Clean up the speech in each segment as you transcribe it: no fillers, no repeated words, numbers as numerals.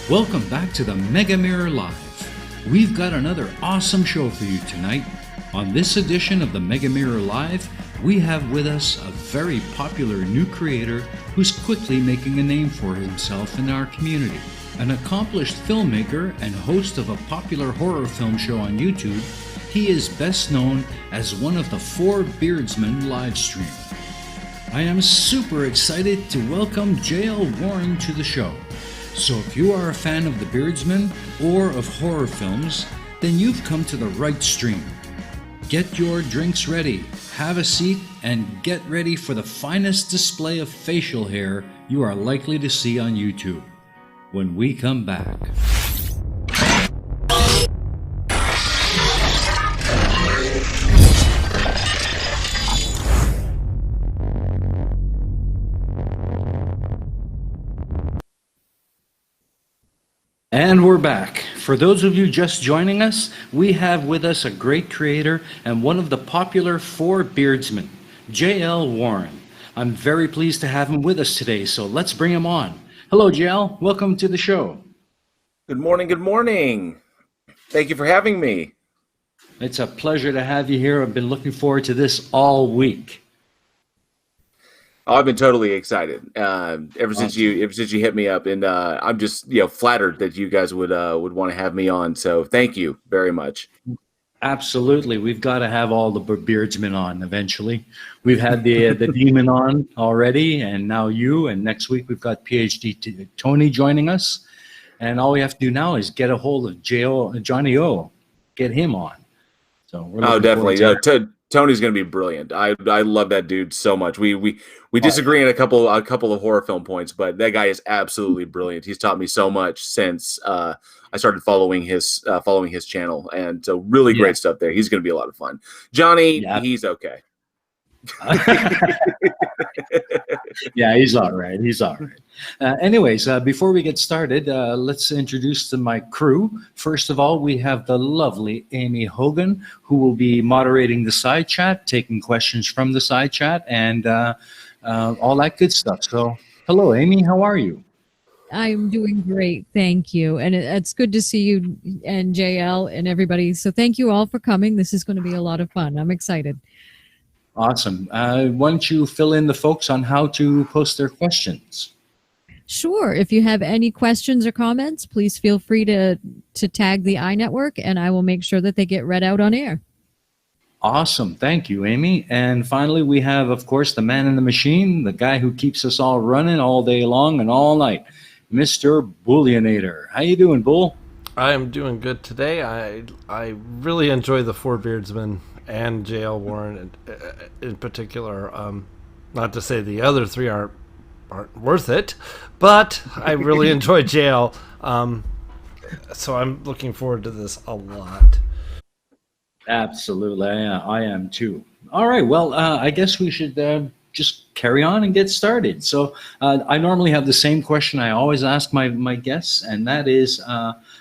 Welcome back to the Mega Mirror Live. We've got another awesome show for you tonight. On this edition of the Mega Mirror Live, we have with us a very popular new creator who's quickly making a name for himself in our community. An accomplished filmmaker and host of a popular horror film show on YouTube, he is best known as one of the Four Beardsmen live stream. I am super excited to welcome J.L. Warren to the show. So if you are a fan of the Beardsmen or of horror films, then you've come to the right stream. Get your drinks ready, have a seat, and get ready for the finest display of facial hair you are likely to see on YouTube. When we come back. And we're back. For those of you just joining us, we have with us a great creator and one of the popular Four Beardsmen, J.L. Warren. I'm very pleased to have him with us today, so let's bring him on. Hello, J.L. Welcome to the show. Good morning, good morning. Thank you for having me. It's a pleasure to have you here. I've been looking forward to this all week. Oh, I've been totally excited ever since you hit me up, and I'm just flattered that you guys would want to have me on. So thank you very much. Absolutely, we've got to have all the Beardsmen on eventually. We've had the Demon on already, and now you. And next week we've got PhD Tony joining us, and all we have to do now is get a hold of Johnny O, get him on. So we're definitely. Tony's going to be brilliant. I love that dude so much. We disagree on a couple of horror film points, but that guy is absolutely brilliant. He's taught me so much since I started following his channel, and so really great stuff there. He's going to be a lot of fun. Johnny, he's okay. Yeah, he's all right. Anyways, before we get started, let's introduce my crew. First of all, we have the lovely Aimee Hogan, who will be moderating the side chat, taking questions from the side chat, and all that good stuff. So, hello, Aimee. How are you? I'm doing great, thank you. And it's good to see you and JL and everybody. So thank you all for coming. This is going to be a lot of fun. I'm excited. Awesome. Why don't you fill in the folks on how to post their questions? Sure. If you have any questions or comments, please feel free to tag the EiE Network, and I will make sure that they get read out on air. Awesome. Thank you, Aimee. And finally, we have, of course, the man in the machine, the guy who keeps us all running all day long and all night, Mr. Booleanenator. How you doing, Bull? I am doing good today. I really enjoy the Four Beardsmen and J.L. Warren in particular. Not to say the other three aren't worth it, but I really enjoy J.L. So I'm looking forward to this a lot. Absolutely. I am too. All right. Well, I guess we should just carry on and get started. So I normally have the same question I always ask my guests, and that is,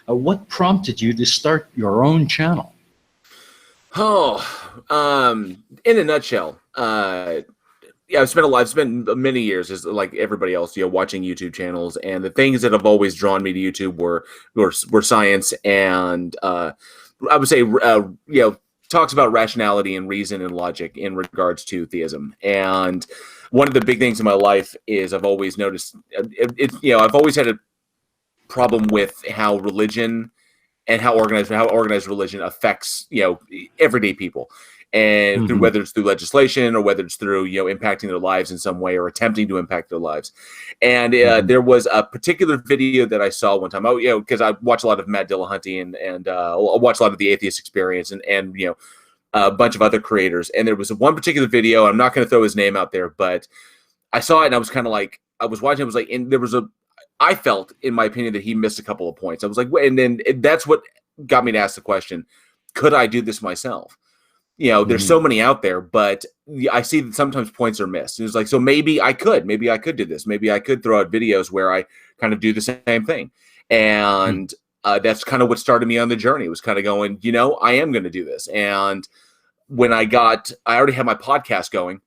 what prompted you to start your own channel? In a nutshell, I've spent many years, as like everybody else, watching YouTube channels, and the things that have always drawn me to YouTube were science and I would say talks about rationality and reason and logic in regards to theism. And one of the big things in my life is I've always noticed I've always had a problem with how religion and how organized religion affects everyday people, and through, whether it's through legislation or whether it's through impacting their lives in some way or attempting to impact their lives. And there was a particular video that I saw one time. Because I watch a lot of Matt Dillahunty and I watch a lot of the Atheist Experience and a bunch of other creators. And there was one particular video. I'm not going to throw his name out there, but I saw it and I was kind of like, I was watching. I was like, and there was I felt, in my opinion, that he missed a couple of points. I was like, and then that's what got me to ask the question, could I do this myself? There's so many out there, but I see that sometimes points are missed. It's like, so maybe I could do this. Maybe I could throw out videos where I kind of do the same thing. And that's kind of what started me on the journey. It was kind of going, I am going to do this. And when I already had my podcast going,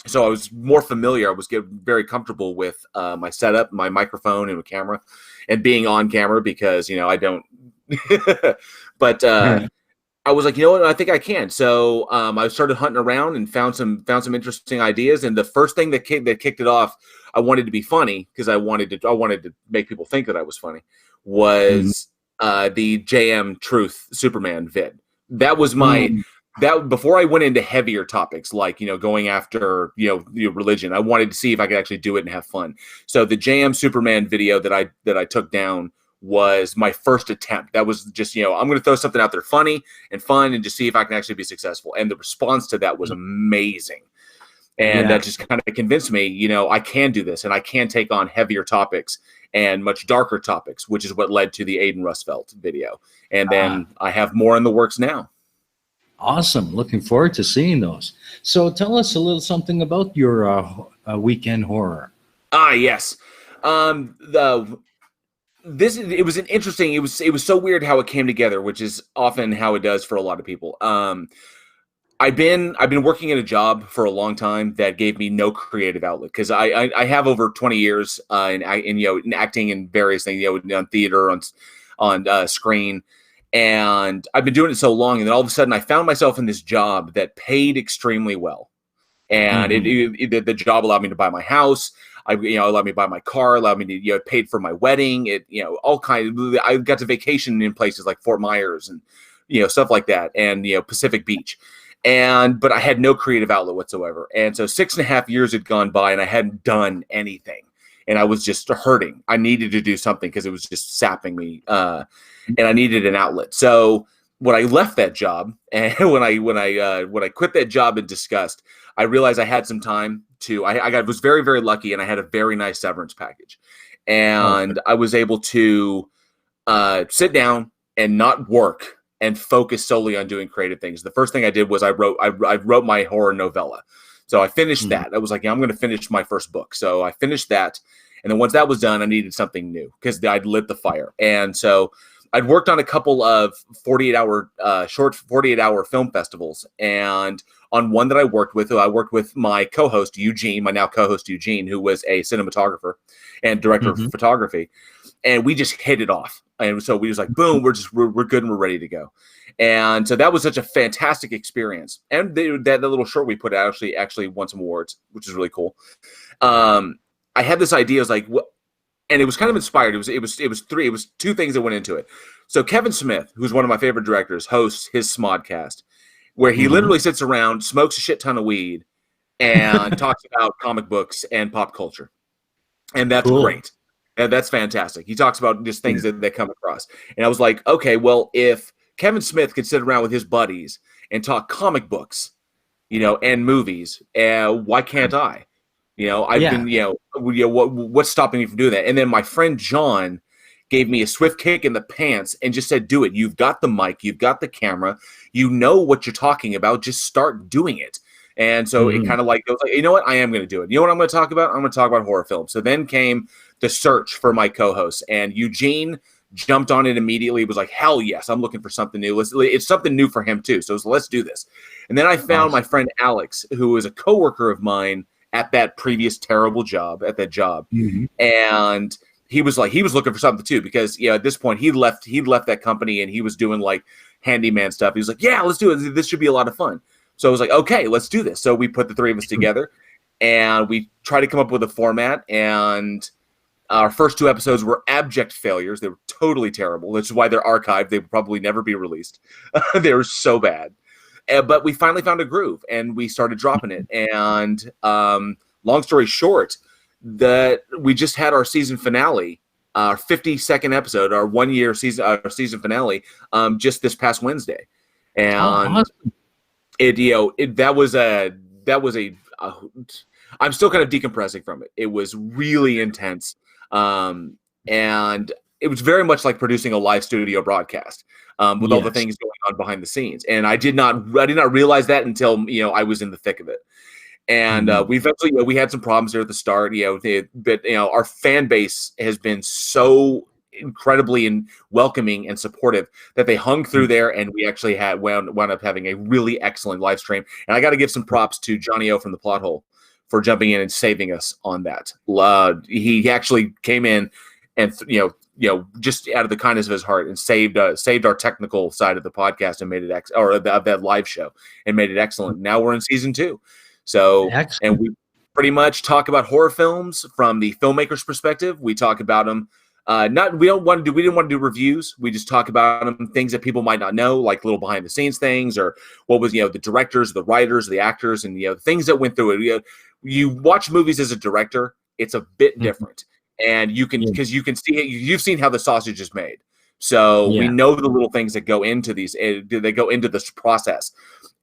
so I was more familiar. I was getting very comfortable with my setup, my microphone, and a camera. and being on camera because I don't. But I was like, you know what, I think I can. So I started hunting around and found some interesting ideas. And the first thing that kicked it off, I wanted to be funny because I wanted to make people think that I was funny. Was the JM Truth Superman vid. That was my that before I went into heavier topics like going after religion. I wanted to see if I could actually do it and have fun. So the JM Superman video that I took down was my first attempt. That was just I'm going to throw something out there funny and fun and just see if I can actually be successful. And the response to that was amazing. And that just kind of convinced me, I can do this and I can take on heavier topics and much darker topics, which is what led to the Aiden Rusfeld video. And then I have more in the works now. Awesome. Looking forward to seeing those. So tell us a little something about your weekend horror. Yes. It was an interesting, it was so weird how it came together, which is often how it does for a lot of people. I've been working in a job for a long time that gave me no creative outlet because I have over 20 years in acting in various things, on theater, on screen, and I've been doing it so long, and then all of a sudden I found myself in this job that paid extremely well, and the job allowed me to buy my house. Allowed me to buy my car, allowed me to, it paid for my wedding. It, all kinds of, I got to vacation in places like Fort Myers and, stuff like that. And, Pacific Beach. But I had no creative outlet whatsoever. And so 6.5 years had gone by and I hadn't done anything. And I was just hurting. I needed to do something because it was just sapping me. And I needed an outlet. So when I left that job and when I quit that job in disgust, I realized I had some time to, I was very, very lucky and I had a very nice severance package. And I was able to sit down and not work and focus solely on doing creative things. The first thing I did was I wrote my horror novella. So I finished that. I was like, I'm going to finish my first book. So I finished that. And then once that was done, I needed something new because I'd lit the fire. And so I'd worked on a couple of 48-hour film festivals. And on one that I worked with my co-host, Eugene, my now co-host, Eugene, who was a cinematographer and director of photography. And we just hit it off. And so we was like, boom, we're good and we're ready to go. And so that was such a fantastic experience. And that little short we put out actually won some awards, which is really cool. I had this idea. I was like, what? And it was kind of inspired. It was two things that went into it. So Kevin Smith, who's one of my favorite directors, hosts his Smodcast, where he literally sits around, smokes a shit ton of weed, and talks about comic books and pop culture. And that's great. And that's fantastic. He talks about just things that come across. And I was like, okay, well, if Kevin Smith could sit around with his buddies and talk comic books, and movies, why can't I? What's stopping me from doing that? And then my friend John gave me a swift kick in the pants and just said, do it. You've got the mic. You've got the camera. You know what you're talking about. Just start doing it. And so it kind of like goes like, you know what? I am going to do it. You know what I'm going to talk about? I'm going to talk about horror films. So then came the search for my co-host, and Eugene jumped on it immediately. He was like, hell yes, I'm looking for something new. It's something new for him too. So let's do this. And then I found my friend Alex, who is a coworker of mine at that previous terrible job, and he was looking for something too, because at this point he'd left that company and he was doing like handyman stuff. He was like, yeah, let's do it. This should be a lot of fun. So I was like, okay, let's do this. So we put the three of us together and we tried to come up with a format, and our first 2 episodes were abject failures. They were totally terrible, which is why they're archived. They will probably never be released. They were so bad. But we finally found a groove and we started dropping it. And long story short, that we just had our season finale, our 52nd episode, our 1-year season finale, just this past Wednesday. And awesome. That was a I'm still kind of decompressing from it. It was really intense. And it was very much like producing a live studio broadcast. With all the things going on behind the scenes. And I did not realize that until, I was in the thick of it. And we eventually, we had some problems there at the start, but our fan base has been so incredibly welcoming and supportive that they hung through there, and we actually wound up having a really excellent live stream. And I got to give some props to Johnny O from the Plot Hole for jumping in and saving us on that. He actually came in and just out of the kindness of his heart, and saved our technical side of the podcast and made it of that live show and made it excellent. Now we're in season 2, so Excellent. and we pretty much talk about horror films from the filmmaker's perspective. We talk about them. We didn't want to do reviews. We just talk about them, things that people might not know, like little behind the scenes things, or what was, the directors, the writers, the actors, and, things that went through it. You watch movies as a director, it's a bit different, and because you can see it. You've seen how the sausage is made. So we know the little things that go into these, they go into this process.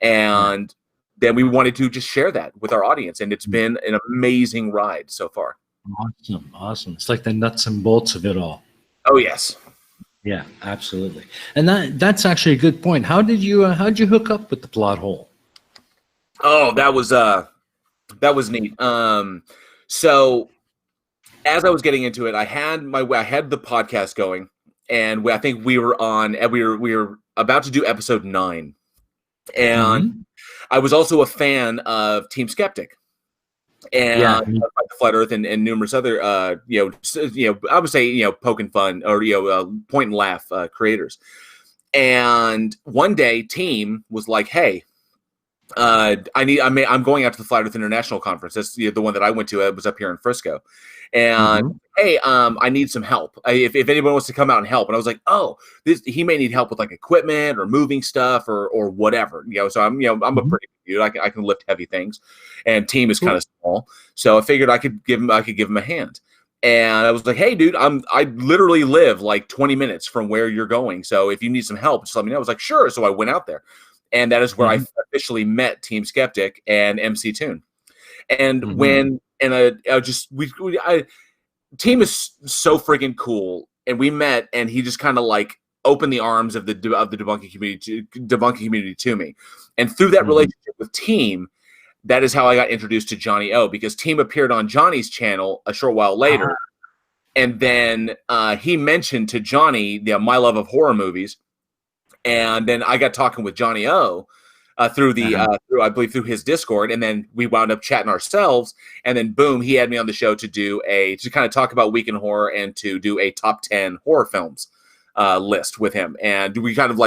And then we wanted to just share that with our audience. And it's been an amazing ride so far. Awesome. It's like the nuts and bolts of it all. Oh, yes. Yeah, absolutely. And that's actually a good point. How'd you hook up with the plot hole? Oh, that was neat. So as I was getting into it, I had the podcast going, and I think we were about to do episode 9. And I was also a fan of Team Skeptic. And like Flat Earth and numerous other I would say poke and fun or point and laugh creators. And one day Team was like, "Hey, I'm going out to the Flat Earth International Conference. That's the one that I went to. It was up here in Frisco. And hey, I need some help. If anyone wants to come out and help." And I was like, "Oh, he may need help with like equipment or moving stuff or whatever." So I'm a pretty dude. I can lift heavy things, and Team is kind of small. So I figured I could give him a hand. And I was like, "Hey, dude, I literally live like 20 minutes from where you're going. So if you need some help, just let me know." I was like, "Sure." So I went out there, and that is where I officially met Team Skeptic and MC Toon. And Team is so freaking cool, and we met, and he just kind of like opened the arms of the debunking community to me, and through that relationship with Team, that is how I got introduced to Johnny O, because Team appeared on Johnny's channel a short while later, and then he mentioned to Johnny my love of horror movies, and then I got talking with Johnny O. Through his Discord, and then we wound up chatting ourselves, and then boom, he had me on the show to kind of talk about Week in Horror and to do a top 10 horror films list with him, and we kind of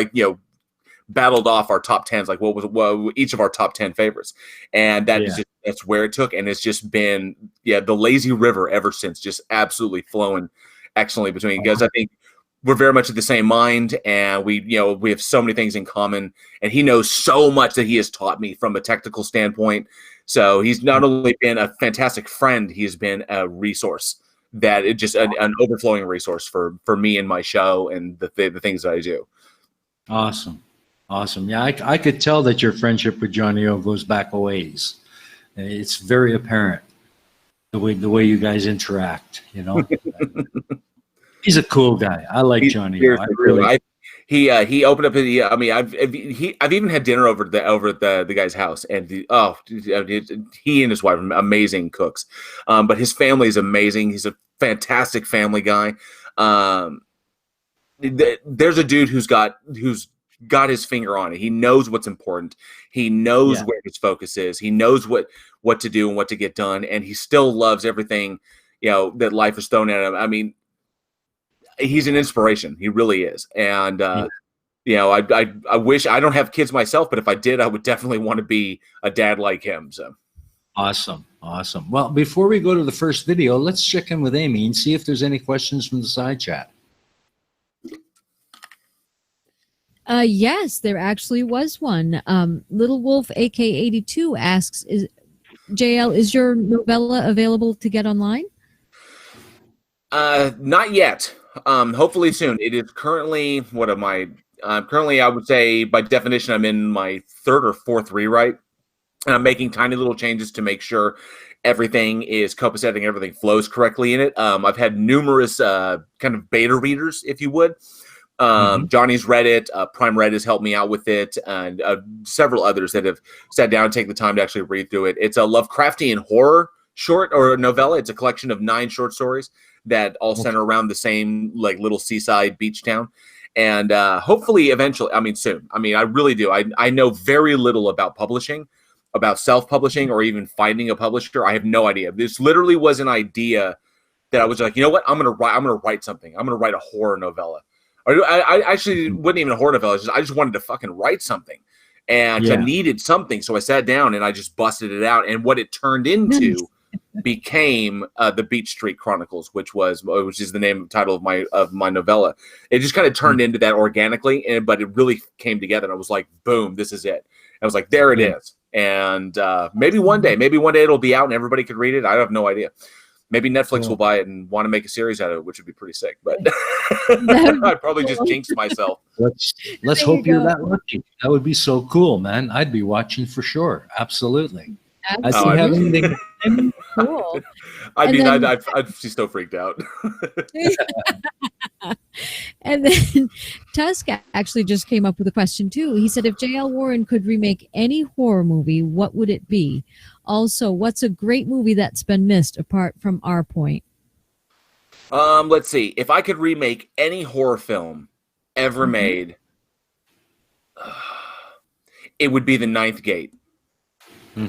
battled off our top 10s, like what was each of our top 10 favorites, and that's where it took, and it's just been the lazy river ever since, just absolutely flowing excellently between, because I think we're very much of the same mind, and we have so many things in common, and he knows so much that he has taught me from a technical standpoint. So he's not only been a fantastic friend, he's been a resource that it just an overflowing resource for me and my show and the things that I do. Awesome. Yeah, I could tell that your friendship with Johnny O goes back a ways. It's very apparent the way you guys interact. He's a cool guy. I like Johnny. He opened up. I've even had dinner over at the guy's house, and he and his wife are amazing cooks. But his family is amazing. He's a fantastic family guy. There's a dude who's got his finger on it. He knows what's important. He knows where his focus is. He knows what to do and what to get done, and he still loves everything that life has thrown at him. I mean, he's an inspiration. He really is. And, I wish I don't have kids myself, but if I did, I would definitely want to be a dad like him. So awesome. Well, before we go to the first video, let's check in with Aimee and see if there's any questions from the side chat. Yes, there actually was one. Little Wolf AK82 asks, JL, is your novella available to get online? Not yet. Hopefully soon. It is currently, currently, I would say by definition, I'm in my 3rd or 4th rewrite, and I'm making tiny little changes to make sure everything is copacetic, everything flows correctly in it. I've had numerous kind of beta readers, if you would. Johnny's read it. Prime Red has helped me out with it, and several others that have sat down and taken the time to actually read through it. It's a Lovecraftian horror short or novella. It's a collection of 9 short stories that all center around the same little seaside beach town, and hopefully eventually, soon. I really do. I know very little about publishing, about self-publishing, or even finding a publisher. I have no idea. This literally was an idea that I was like, you know what, I'm gonna write something. I'm gonna write a horror novella. I actually wasn't even a horror novella. I just wanted to fucking write something, and I needed something. So I sat down and I just busted it out. And what it turned into became the Beach Street Chronicles, which is the title of my novella. It just kind of turned into that organically, but it really came together. And I was like, boom, this is it. I was like, there it is. And maybe one day it'll be out and everybody could read it. I have no idea. Maybe Netflix will buy it and want to make a series out of it, which would be pretty sick. But I'd probably just jinx myself. Let's hope you're that lucky. That would be so cool, man. I'd be watching for sure. Absolutely. I'd see having cool. I'd be so freaked out. And then Tusk actually just came up with a question too. He said, if J.L. Warren could remake any horror movie, what would it be? Also, what's a great movie that's been missed apart from Our Point? Let's see. If I could remake any horror film ever made, it would be The Ninth Gate.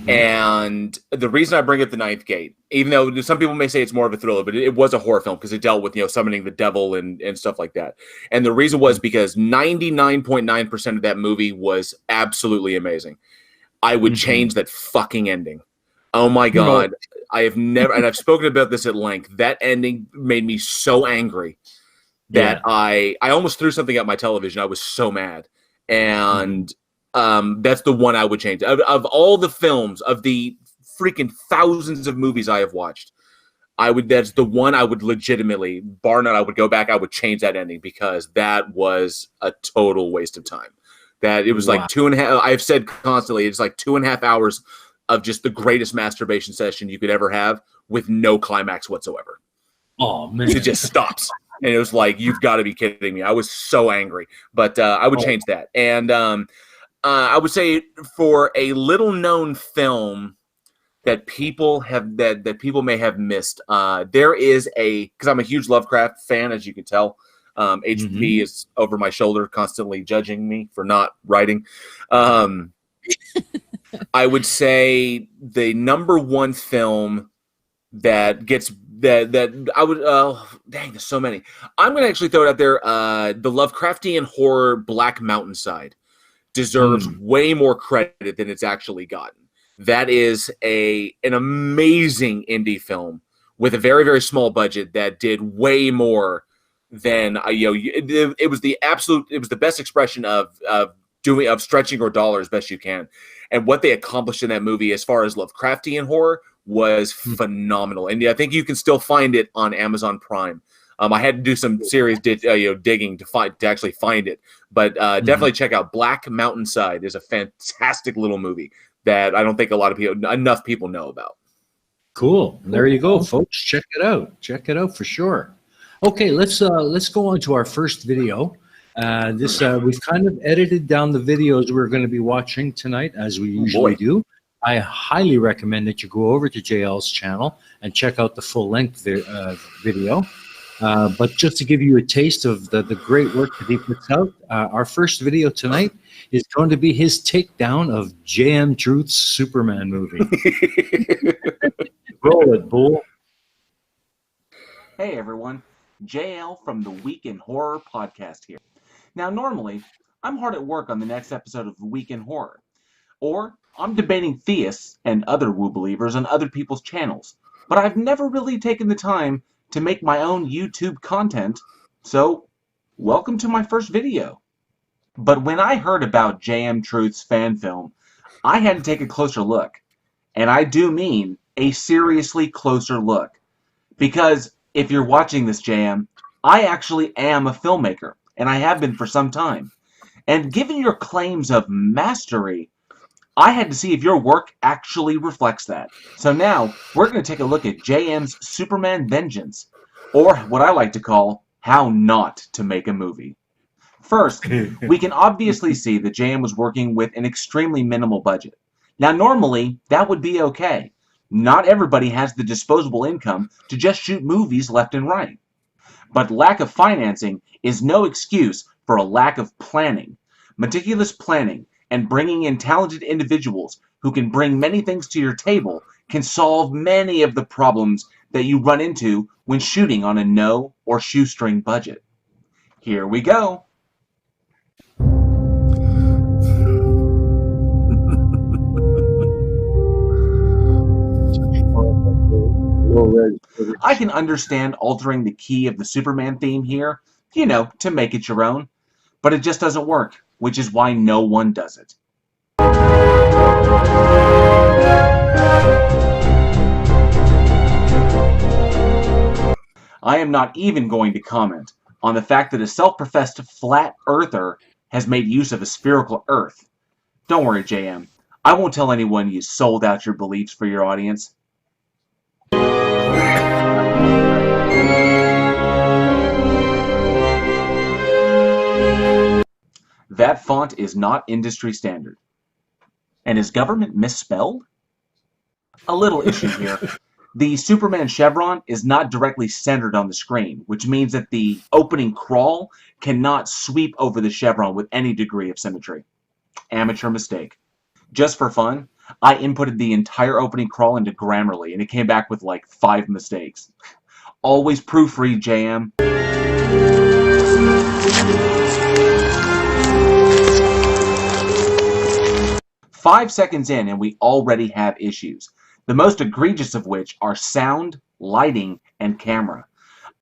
And the reason I bring up The Ninth Gate, even though some people may say it's more of a thriller, but it was a horror film because it dealt with, summoning the devil and stuff like that. And the reason was because 99.9% of that movie was absolutely amazing. I would change that fucking ending. Oh my God. I have never, and I've spoken about this at length. That ending made me so angry that I almost threw something at my television. I was so mad. And that's the one I would change. Of all the films, of the freaking thousands of movies I have watched, that's the one I would legitimately, bar none, I would go back, I would change that ending because that was a total waste of time. That it was like 2.5, I've said constantly, it's like 2.5 hours of just the greatest masturbation session you could ever have with no climax whatsoever. Oh, man. It just stops. And it was like, you've got to be kidding me. I was so angry. But I would change that. And I would say for a little known film that people may have missed, there is because I'm a huge Lovecraft fan, as you can tell. HB is over my shoulder constantly judging me for not writing. I would say the number one film that gets that I would dang, there's so many. I'm gonna actually throw it out there. The Lovecraftian horror Black Mountainside deserves way more credit than it's actually gotten. That is an amazing indie film with a very, very small budget that did way more than it was the best expression of stretching your dollar as best you can. And what they accomplished in that movie as far as Lovecraftian horror was phenomenal. And I think you can still find it on Amazon Prime. I had to do some serious digging to actually find it, but definitely check out Black Mountainside. Is a fantastic little movie that I don't think enough people know about. Cool. There you go, folks. Check it out. Check it out for sure. Okay, let's go on to our first video. We've kind of edited down the videos we're going to be watching tonight, as we usually do. I highly recommend that you go over to JL's channel and check out the full-length video. But just to give you a taste of the great work that he puts out, our first video tonight is going to be his takedown of J.M. Truth's Superman movie. Roll it, Bull. Hey, everyone. JL from the Week in Horror podcast here. Now, normally, I'm hard at work on the next episode of Week in Horror. Or I'm debating theists and other woo believers on other people's channels. But I've never really taken the time to make my own YouTube content, so welcome to my first video. But when I heard about J.M. Truth's fan film, I had to take a closer look. And I do mean a seriously closer look. Because if you're watching this, J.M., I actually am a filmmaker, and I have been for some time. And given your claims of mastery, I had to see if your work actually reflects that. So now, we're going to take a look at JM's Superman Vengeance, or what I like to call, how not to make a movie. First, we can obviously see that JM was working with an extremely minimal budget. Now, normally, that would be okay. Not everybody has the disposable income to just shoot movies left and right. But lack of financing is no excuse for a lack of planning. Meticulous planning and bringing in talented individuals who can bring many things to your table can solve many of the problems that you run into when shooting on a no or shoestring budget. Here we go. I can understand altering the key of the Superman theme here, to make it your own, but it just doesn't work, which is why no one does it. I am not even going to comment on the fact that a self-professed flat earther has made use of a spherical earth. Don't worry, JM. I won't tell anyone you sold out your beliefs for your audience. That font is not industry standard. And is government misspelled? A little issue here. The Superman chevron is not directly centered on the screen, which means that the opening crawl cannot sweep over the chevron with any degree of symmetry. Amateur mistake. Just for fun, I inputted the entire opening crawl into Grammarly, and it came back with like 5 mistakes. Always proofread, JM. 5 seconds in, and we already have issues. The most egregious of which are sound, lighting, and camera.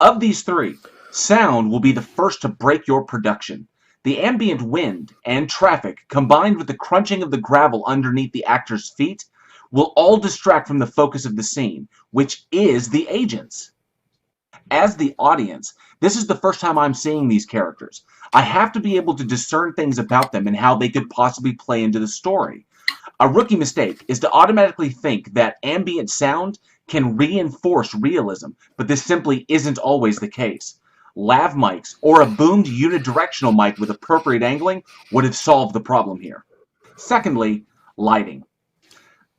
Of these 3, sound will be the first to break your production. The ambient wind and traffic, combined with the crunching of the gravel underneath the actor's feet, will all distract from the focus of the scene, which is the agents. As the audience, this is the first time I'm seeing these characters. I have to be able to discern things about them and how they could possibly play into the story. A rookie mistake is to automatically think that ambient sound can reinforce realism, but this simply isn't always the case. Lav mics or a boomed unidirectional mic with appropriate angling would have solved the problem here. Secondly, lighting.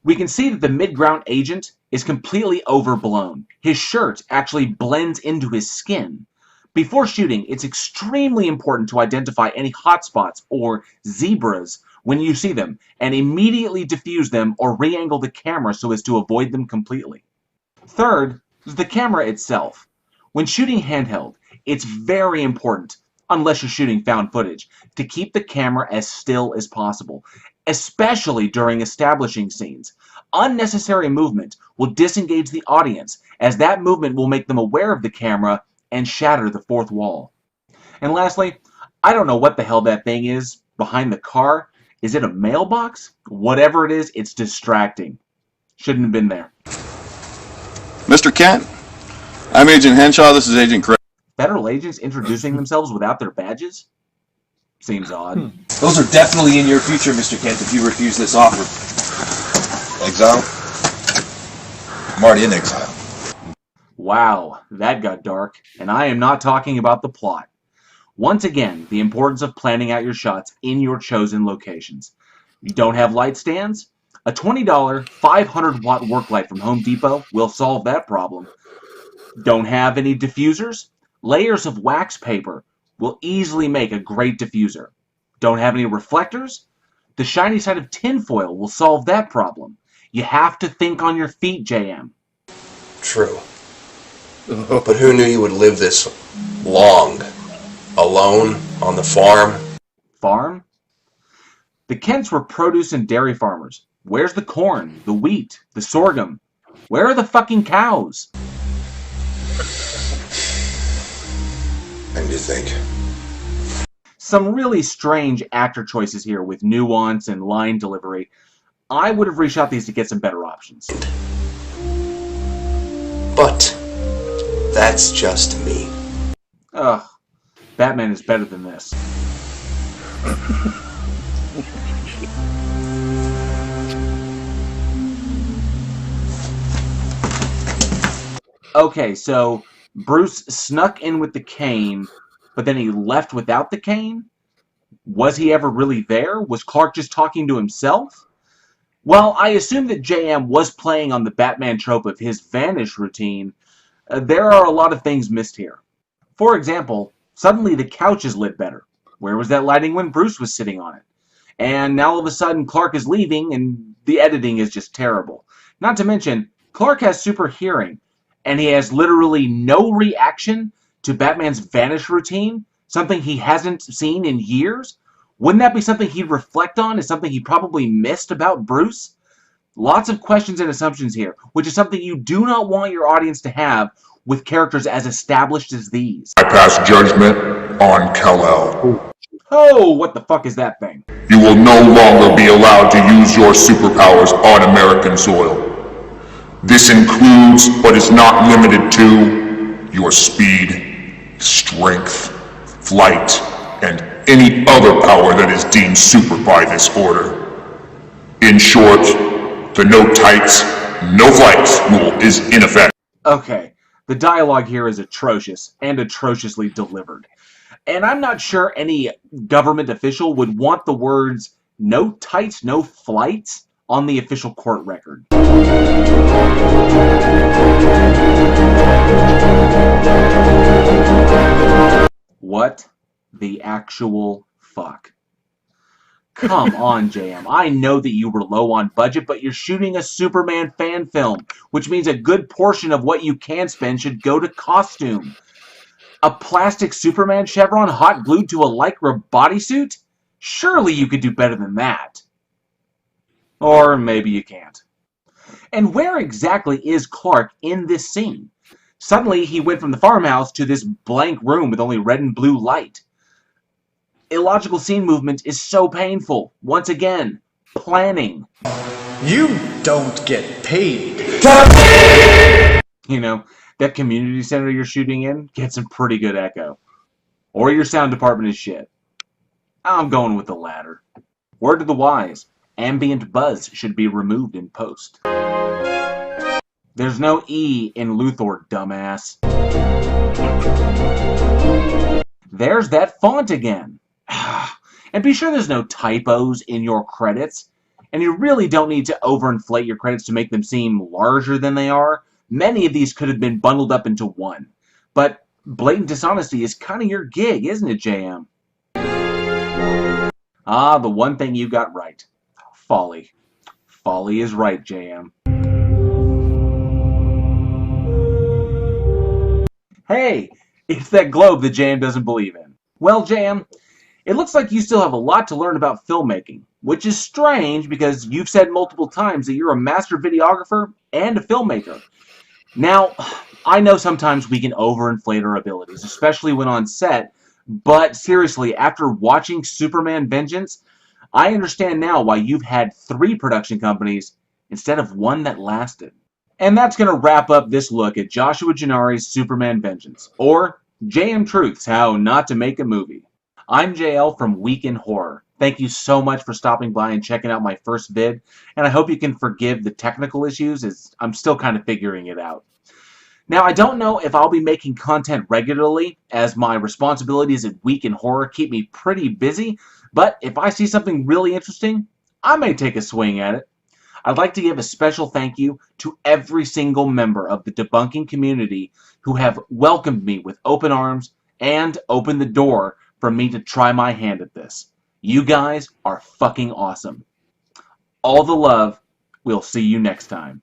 We can see that the mid-ground agent is completely overblown. His shirt actually blends into his skin. Before shooting, it's extremely important to identify any hotspots or zebras when you see them, and immediately diffuse them or re-angle the camera so as to avoid them completely. Third is the camera itself. When shooting handheld, it's very important, unless you're shooting found footage, to keep the camera as still as possible, especially during establishing scenes. Unnecessary movement will disengage the audience, as that movement will make them aware of the camera and shatter the fourth wall. And lastly, I don't know what the hell that thing is behind the car. Is it a mailbox? Whatever it is, it's distracting. Shouldn't have been there. Mr. Kent, I'm Agent Henshaw. This is Agent Craig. Federal agents introducing themselves without their badges? Seems odd. Those are definitely in your future, Mr. Kent, if you refuse this offer. Exile? I'm already in exile. Wow, that got dark, and I am not talking about the plot. Once again, the importance of planning out your shots in your chosen locations. You don't have light stands? A $20 500-watt work light from Home Depot will solve that problem. Don't have any diffusers? Layers of wax paper will easily make a great diffuser. Don't have any reflectors? The shiny side of tinfoil will solve that problem. You have to think on your feet, JM. True. But who knew you would live this long? Alone? On the farm? Farm? The Kents were produce and dairy farmers. Where's the corn, the wheat, the sorghum? Where are the fucking cows? And you think? Some really strange actor choices here with nuance and line delivery. I would have reshot these to get some better options. But that's just me. Ugh. Batman is better than this. Okay, so Bruce snuck in with the cane, but then he left without the cane? Was he ever really there? Was Clark just talking to himself? Well, I assume that JM was playing on the Batman trope of his vanish routine. There are a lot of things missed here. For example, suddenly the couch is lit better. Where was that lighting when Bruce was sitting on it? And now all of a sudden Clark is leaving and the editing is just terrible. Not to mention, Clark has super hearing. and he has literally no reaction to Batman's vanish routine, something he hasn't seen in years, wouldn't that be something he'd reflect on as something he probably missed about Bruce? Lots of questions and assumptions here, which is something you do not want your audience to have with characters as established as these. I pass judgment on Kal-El. Oh, what the fuck is that thing? You will no longer be allowed to use your superpowers on American soil. This includes, but is not limited to, your speed, strength, flight, and any other power that is deemed super by this order. In short, the no tights, no flights rule is in effect. Okay, the dialogue here is atrocious and atrociously delivered. And I'm not sure any government official would want the words no tights, no flights on the official court record. What the actual fuck? Come on, JM. I know that you were low on budget, but you're shooting a Superman fan film, which means a good portion of what you can spend should go to costume. A plastic Superman chevron hot glued to a Lycra bodysuit? Surely you could do better than that. Or maybe you can't. And where exactly is Clark in this scene? Suddenly he went from the farmhouse to this blank room with only red and blue light. Illogical scene movement is so painful. Once again, planning. You don't get paid. You know, that community center you're shooting in gets some pretty good echo. Or your sound department is shit. I'm going with the latter. Word to the wise, ambient buzz should be removed in post. There's no E in Luthor, dumbass. There's that font again. And be sure there's no typos in your credits. And you really don't need to overinflate your credits to make them seem larger than they are. Many of these could have been bundled up into one. But blatant dishonesty is kind of your gig, isn't it, JM? Ah, the one thing you got right. Folly. Folly is right, JM. Hey, it's that globe that JM doesn't believe in. Well, JM, it looks like you still have a lot to learn about filmmaking, which is strange because you've said multiple times that you're a master videographer and a filmmaker. Now, I know sometimes we can overinflate our abilities, especially when on set, but seriously, after watching Superman Vengeance, I understand now why you've had 3 production companies instead of one that lasted. And that's going to wrap up this look at Joshua Gennari's Superman Vengeance, or JM Truth's How Not to Make a Movie. I'm JL from Week in Horror. Thank you so much for stopping by and checking out my first vid, and I hope you can forgive the technical issues as I'm still kind of figuring it out. Now, I don't know if I'll be making content regularly, as my responsibilities at Week in Horror keep me pretty busy, but if I see something really interesting, I may take a swing at it. I'd like to give a special thank you to every single member of the debunking community who have welcomed me with open arms and opened the door for me to try my hand at this. You guys are fucking awesome. All the love. We'll see you next time.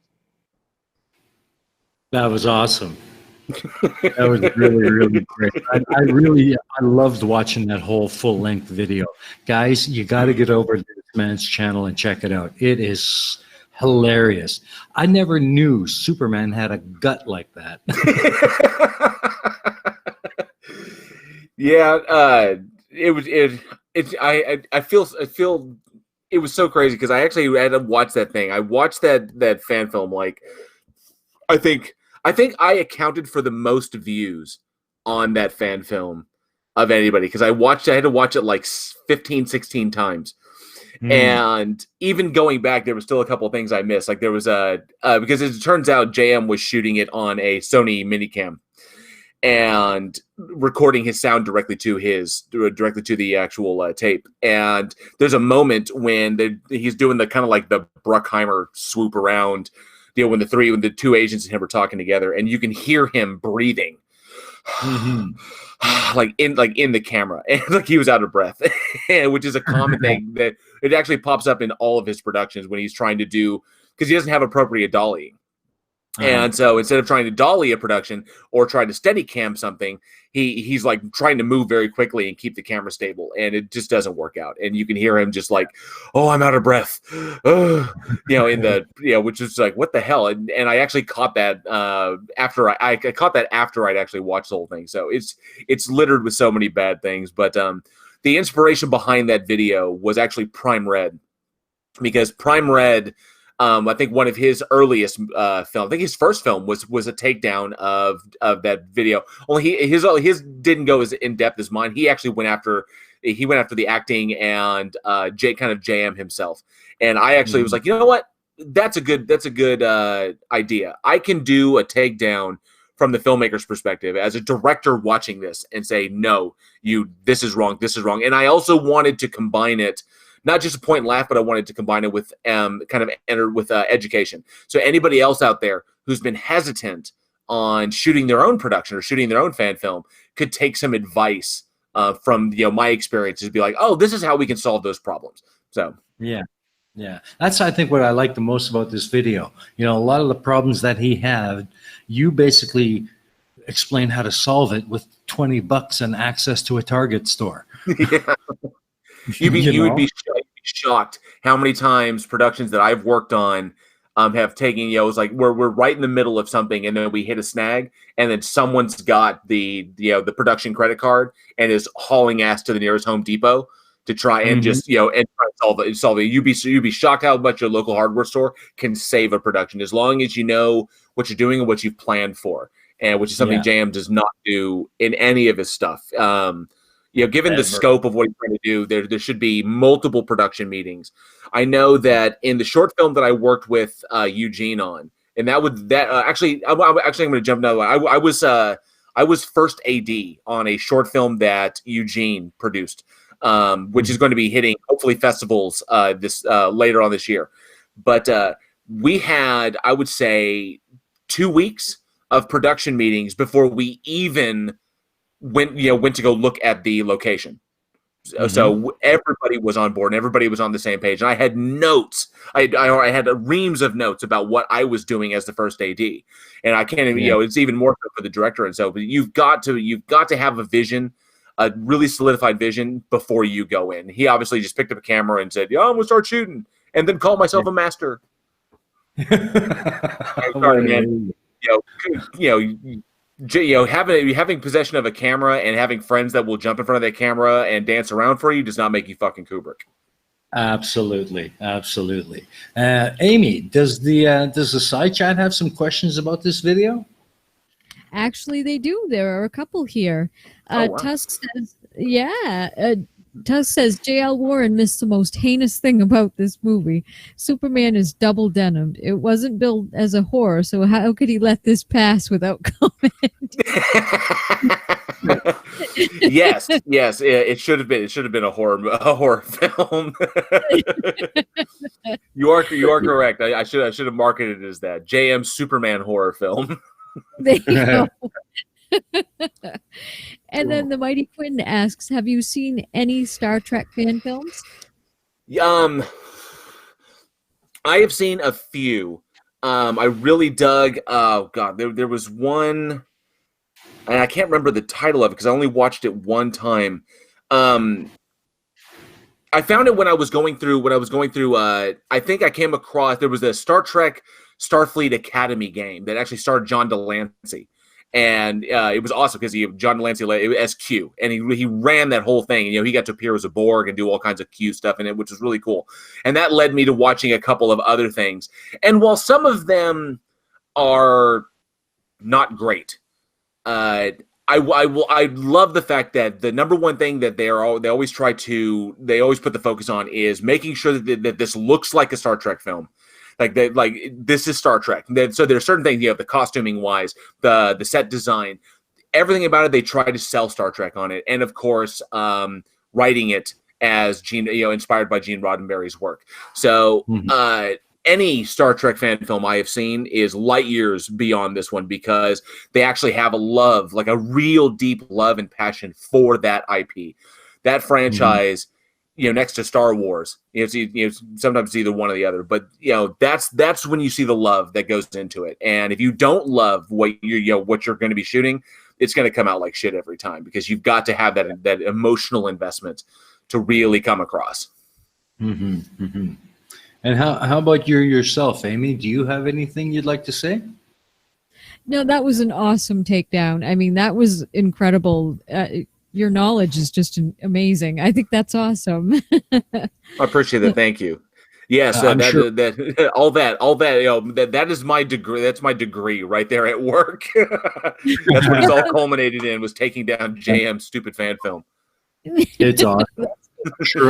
That was awesome. That was really, really great. I loved watching that whole full-length video. Guys, you got to get over to this man's channel and check it out. It is hilarious. I never knew Superman had a gut like that. Yeah, I feel it was so crazy because I actually had to watch that thing. I watched that fan film. Like, I think I accounted for the most views on that fan film of anybody because I had to watch it like 15, 16 times. And even going back, there was still a couple of things I missed. Like there was because it turns out JM was shooting it on a Sony Minicam and recording his sound directly to the actual tape. And there's a moment when he's doing the kind of like the Bruckheimer swoop around, when the 2 agents and him are talking together, and you can hear him breathing. like in the camera, and like he was out of breath, which is a common thing that it actually pops up in all of his productions when he's trying to do, because he doesn't have appropriate dollying. And so instead of trying to dolly a production or try to steady cam something, he's like trying to move very quickly and keep the camera stable, and it just doesn't work out. And you can hear him just like, "Oh, I'm out of breath," in the which is like, what the hell? And I actually caught that after I caught that after I'd actually watched the whole thing. So it's littered with so many bad things. But the inspiration behind that video was actually Prime Red, because Prime Red. I think one of his earliest film, I think his first film was a takedown of that video. Only his didn't go as in depth as mine. He actually went after the acting and kind of JM himself. And I actually was like, you know what? That's a good idea. I can do a takedown from the filmmaker's perspective as a director watching this and say, no, this is wrong. This is wrong. And I also wanted to combine it. Not just a point and laugh, but I wanted to combine it with education. So anybody else out there who's been hesitant on shooting their own production or shooting their own fan film could take some advice from my experiences. Be like, oh, this is how we can solve those problems. So yeah, that's I think what I like the most about this video. A lot of the problems that he had, you basically explain how to solve it with $20 and access to a Target store. Yeah. You would be shocked how many times productions that I've worked on have taken, it's like we're right in the middle of something and then we hit a snag and then someone's got the production credit card and is hauling ass to the nearest Home Depot to try and just, and try to solve it. You'd be shocked how much your local hardware store can save a production as long as you know what you're doing and what you've planned for, and which is something JM does not do in any of his stuff. Given the scope of what he's trying to do, there should be multiple production meetings. I know that in the short film that I worked with Eugene on, and I'm going to jump another one. I was first AD on a short film that Eugene produced, which is going to be hitting hopefully festivals this later on this year. But we had, I would say, 2 weeks of production meetings before we even went to go look at the location. So everybody was on board and everybody was on the same page. And I had notes. I had reams of notes about what I was doing as the first AD. And I can't even, it's even more so for the director. And so, but you've got to have a vision, a really solidified vision before you go in. He obviously just picked up a camera and said, "Yeah, I'm gonna start shooting," and then called myself a master. I'm sorry, man. Having possession of a camera and having friends that will jump in front of that camera and dance around for you does not make you fucking Kubrick. Absolutely. Aimee, does the side chat have some questions about this video? Actually, they do. There are a couple here. Wow. Tusk says, Tusk says, J.L. Warren missed the most heinous thing about this movie. Superman is double denimed. It wasn't billed as a horror, so how could he let this pass without comment? Yes, it should have been. It should have been a horror film. You are correct. I should have marketed it as that JM Superman horror film. There you go. And then the Mighty Quinn asks, have you seen any Star Trek fan films? I have seen a few. I really dug. Oh God, there was one, and I can't remember the title of it because I only watched it one time. I found it when I was going through. I think I came across there was a Star Trek Starfleet Academy game that actually starred John Delancey. And it was awesome because John Delancey as Q, and he ran that whole thing. He got to appear as a Borg and do all kinds of Q stuff in it, which was really cool. And that led me to watching a couple of other things. And while some of them are not great, I love the fact that the number one thing that they always put the focus on is making sure that this looks like a Star Trek film. This is Star Trek. So there are certain things, the costuming wise, the set design, everything about it. They try to sell Star Trek on it, and of course, writing it as Gene, inspired by Gene Roddenberry's work. So any Star Trek fan film I have seen is light years beyond this one because they actually have a love, like a real deep love and passion for that IP. That franchise next to Star Wars. Sometimes it's either one or the other, but that's when you see the love that goes into it. And if you don't love what what you're going to be shooting, it's going to come out like shit every time, because you've got to have that emotional investment to really come across. Mm-hmm, mm-hmm. And how about yourself, Aimee? Do you have anything you'd like to say? No, that was an awesome takedown. I mean, that was incredible. Your knowledge is just amazing. I think that's awesome. I appreciate that. Thank you. Yes, I'm sure. that is my degree. That's my degree right there at work. That's what it's all culminated in, was taking down JM's stupid fan film. It's awesome.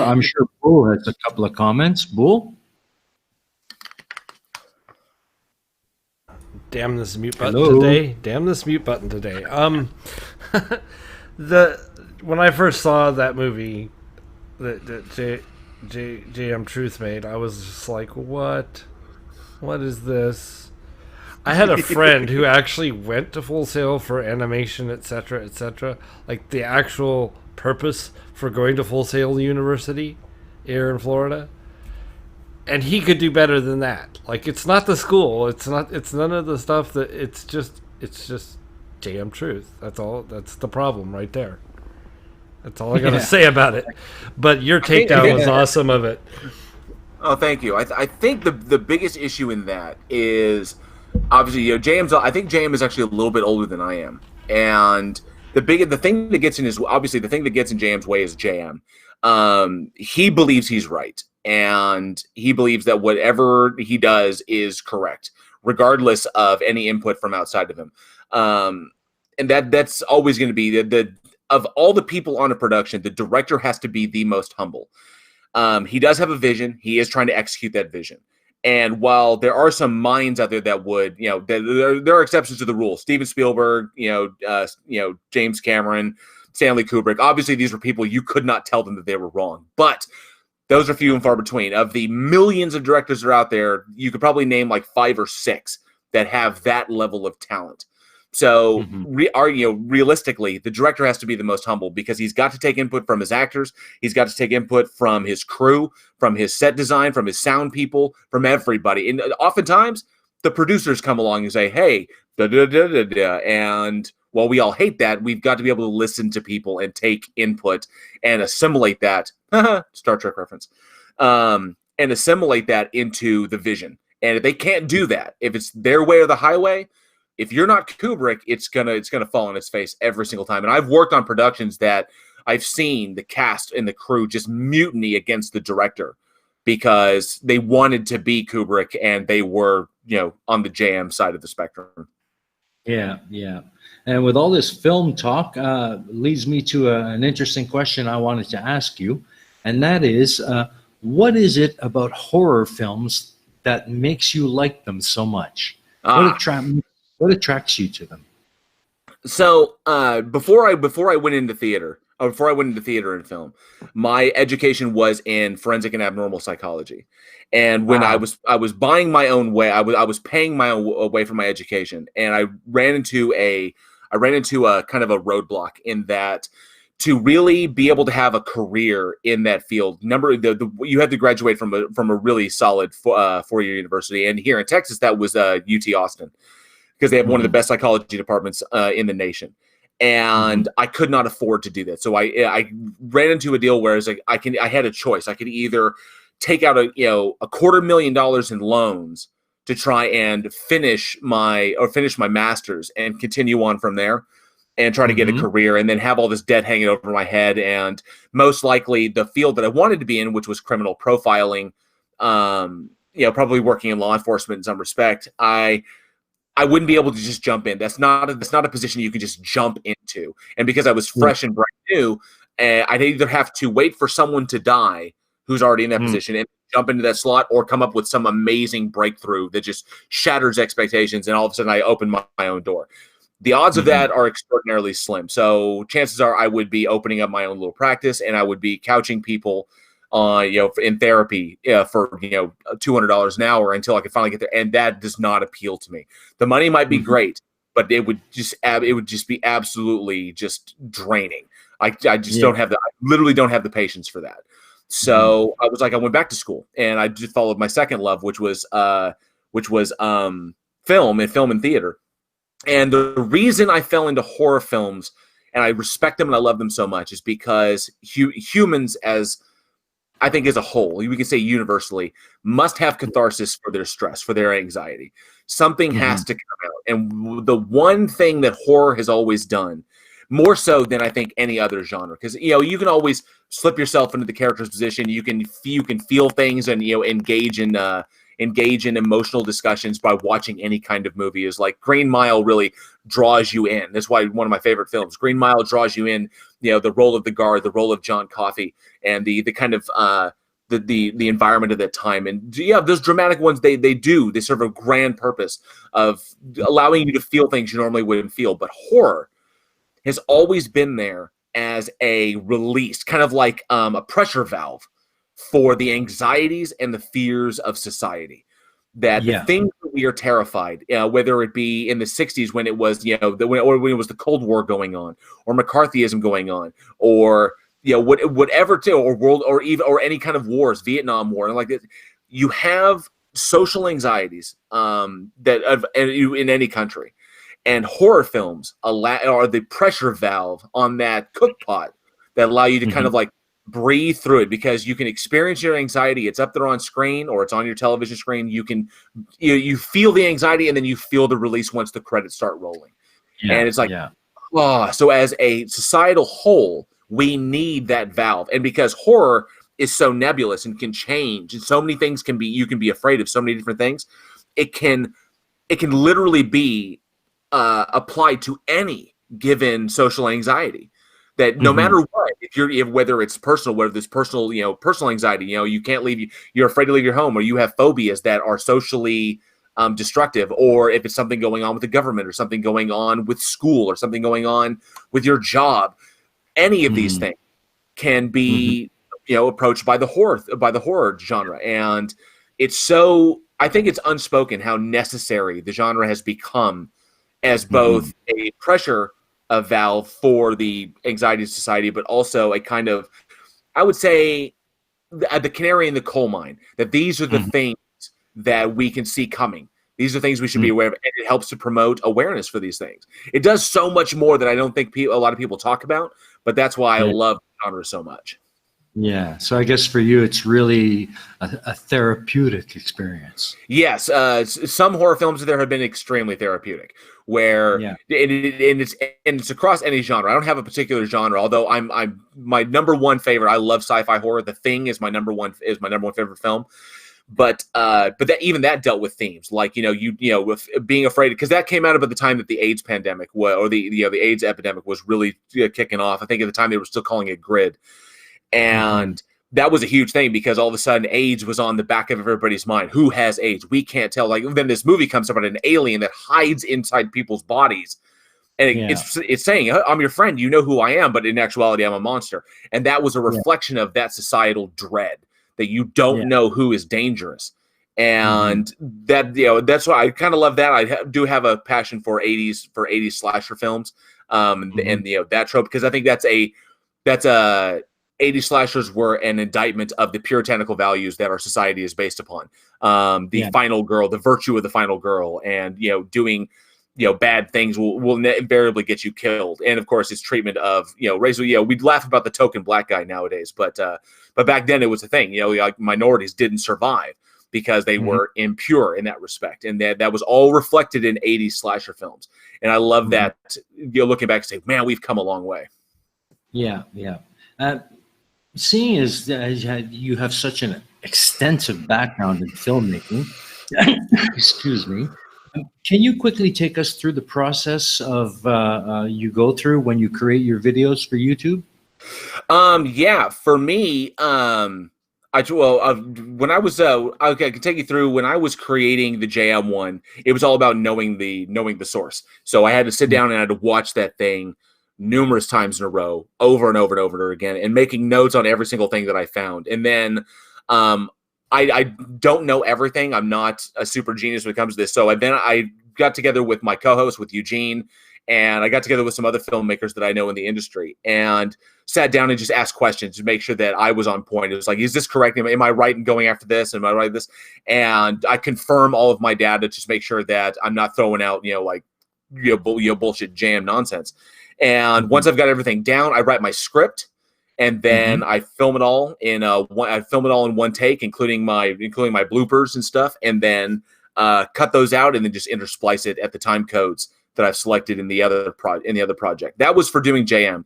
I'm sure Bull has a couple of comments. Bull? Damn this mute button today. Damn this mute button today. When I first saw that movie that JM Truth made, I was just like, what is this? I had a friend who actually went to Full Sail for animation, etc., like the actual purpose for going to Full Sail University here in Florida. And he could do better than that. Like, it's not the school. It's none of the stuff that it's just JM Truth. That's all. That's the problem right there. That's all I got to say about it. But your takedown was awesome of it. Oh, thank you. I think the biggest issue in that is obviously, I think JM is actually a little bit older than I am. And the thing that gets in JM's way is JM. He believes he's right. And he believes that whatever he does is correct, regardless of any input from outside of him. And that's always going to be of all the people on a production, the director has to be the most humble. He does have a vision. He is trying to execute that vision. And while there are some minds out there that would, there are exceptions to the rule. Steven Spielberg, James Cameron, Stanley Kubrick. Obviously, these were people you could not tell them that they were wrong. But those are few and far between. Of the millions of directors that are out there, you could probably name like 5 or 6 that have that level of talent. So, realistically, the director has to be the most humble, because he's got to take input from his actors. He's got to take input from his crew, from his set design, from his sound people, from everybody. And oftentimes, the producers come along and say, hey, da-da-da-da-da. And while we all hate that, we've got to be able to listen to people and take input and assimilate that. Star Trek reference. And assimilate that into the vision. And if they can't do that, if it's their way or the highway, if you're not Kubrick, it's gonna fall on its face every single time. And I've worked on productions that I've seen the cast and the crew just mutiny against the director because they wanted to be Kubrick and they were, on the JM side of the spectrum. Yeah. And with all this film talk, leads me to an interesting question I wanted to ask you, and that is, what is it about horror films that makes you like them so much? What attracts you to them? So before I went into theater and film, my education was in forensic and abnormal psychology. And when I was buying my own way, I was paying my own way for my education, and I ran into a kind of a roadblock in that to really be able to have a career in that field. You had to graduate from a really solid 4-year university, and here in Texas that was UT Austin, because they have one of the best psychology departments in the nation. And I could not afford to do that. So I ran into a deal where I had a choice. I could either take out a $250,000 in loans to try and finish my master's and continue on from there and try to get a career, and then have all this debt hanging over my head. And most likely the field that I wanted to be in, which was criminal profiling, probably working in law enforcement in some respect, I wouldn't be able to just jump in. That's not a position you can just jump into. And because I was fresh and brand new, I'd either have to wait for someone to die who's already in that position and jump into that slot, or come up with some amazing breakthrough that just shatters expectations, and all of a sudden I open my own door. The odds of that are extraordinarily slim. So chances are I would be opening up my own little practice, and I would be couching people in therapy for $200 an hour until I could finally get there. And that does not appeal to me. The money might be great, but it would just be absolutely just draining. I literally don't have the patience for that. So I was like, I went back to school, and I just followed my second love, which was film and theater. And the reason I fell into horror films, and I respect them and I love them so much, is because humans, as I think as a whole, we can say universally, must have catharsis for their stress, for their anxiety. Something has to come out. And the one thing that horror has always done, more so than I think any other genre, because you can always slip yourself into the character's position. You can feel things and engage in emotional discussions by watching any kind of movie. Is like Green Mile really draws you in. That's why one of my favorite films. Green Mile draws you in. The role of the guard, the role of John Coffey, and the kind of the environment of that time. And those dramatic ones, they serve a grand purpose of allowing you to feel things you normally wouldn't feel. But horror has always been there as a release, kind of like a pressure valve for the anxieties and the fears of society. That the things that we are terrified, whether it be in the 60s when it was, when it was the Cold War going on, or McCarthyism going on, or whatever, or any kind of wars, Vietnam War, and like this, you have social anxieties in any country. And horror films are the pressure valve on that cook pot that allow you to kind of like breathe through it, because you can experience your anxiety. It's up there on screen, or it's on your television screen. You can, you feel the anxiety, and then you feel the release once the credits start rolling. And it's like, so as a societal whole, we need that valve. And because horror is so nebulous and can change, and so many things you can be afraid of so many different things, it can literally be applied to any given social anxiety. That no matter what, whether it's personal, whether there's personal anxiety, you can't leave, you're afraid to leave your home, or you have phobias that are socially destructive, or if it's something going on with the government, or something going on with school, or something going on with your job, any of these things can be approached by the horror genre. And I think it's unspoken how necessary the genre has become as both a pressure valve for the anxiety of society, but also a kind of, I would say, the canary in the coal mine, that these are the things that we can see coming. These are things we should be aware of, and it helps to promote awareness for these things. It does so much more that I don't think a lot of people talk about, but that's why I love the genre so much. Yeah, so I guess for you, it's really a therapeutic experience. Yes, some horror films there have been extremely therapeutic, where and it's across any genre. I don't have a particular genre, although I'm my number one favorite. I love sci-fi horror. The Thing is my number one favorite film. But that dealt with themes like with being afraid, because that came out about the time that the AIDS pandemic the AIDS epidemic was really kicking off. I think at the time they were still calling it GRID. And that was a huge thing, because all of a sudden AIDS was on the back of everybody's mind. Who has AIDS? We can't tell. Like, then this movie comes about an alien that hides inside people's bodies. And it's saying, I'm your friend, you know who I am, but in actuality, I'm a monster. And that was a reflection of that societal dread, that you don't know who is dangerous. And that's why I kind of love that. I do have a passion for 80s slasher films, and that trope, because I think that's a 80s slashers were an indictment of the puritanical values that our society is based upon. The final girl, the virtue of the final girl, and doing bad things will invariably get you killed. And of course, its treatment of race. We'd laugh about the token black guy nowadays, but back then it was a thing. Like minorities didn't survive because they were impure in that respect, and that was all reflected in 80s slasher films. And I love that. Looking back and say, man, we've come a long way. Yeah. Seeing as you have such an extensive background in filmmaking, excuse me, can you quickly take us through the process of you go through when you create your videos for YouTube? For me, when I was I can take you through when I was creating the JM one. It was all about knowing the source. So I had to sit down and I had to watch that thing numerous times in a row, over and over and over again, and making notes on every single thing that I found. And then I don't know everything. I'm not a super genius when it comes to this. So I got together with my co-host, with Eugene, and I got together with some other filmmakers that I know in the industry and sat down and just asked questions to make sure that I was on point. It was like, is this correct? Am I right in going after this? Am I right in this? And I confirm all of my data to just make sure that I'm not throwing out, bullshit jam nonsense. And once I've got everything down, I write my script, and then I film it all in one take, including my bloopers and stuff, and then cut those out, and then just intersplice it at the time codes that I've selected in the other project. That was for doing JM.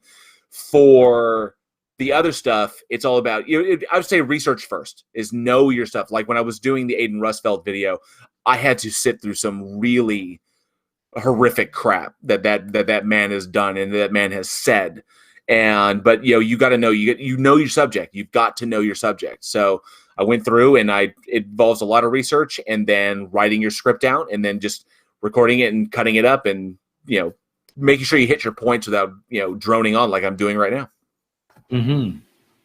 For the other stuff, it's all about, I would say research first, is know your stuff. Like when I was doing the Aiden Rusfeld video, I had to sit through some really horrific crap that man has done and that man has said. But you got to know, you know your subject. You've got to know your subject. So I went through, and it involves a lot of research, and then writing your script out, and then just recording it and cutting it up, and making sure you hit your points without droning on like I'm doing right now.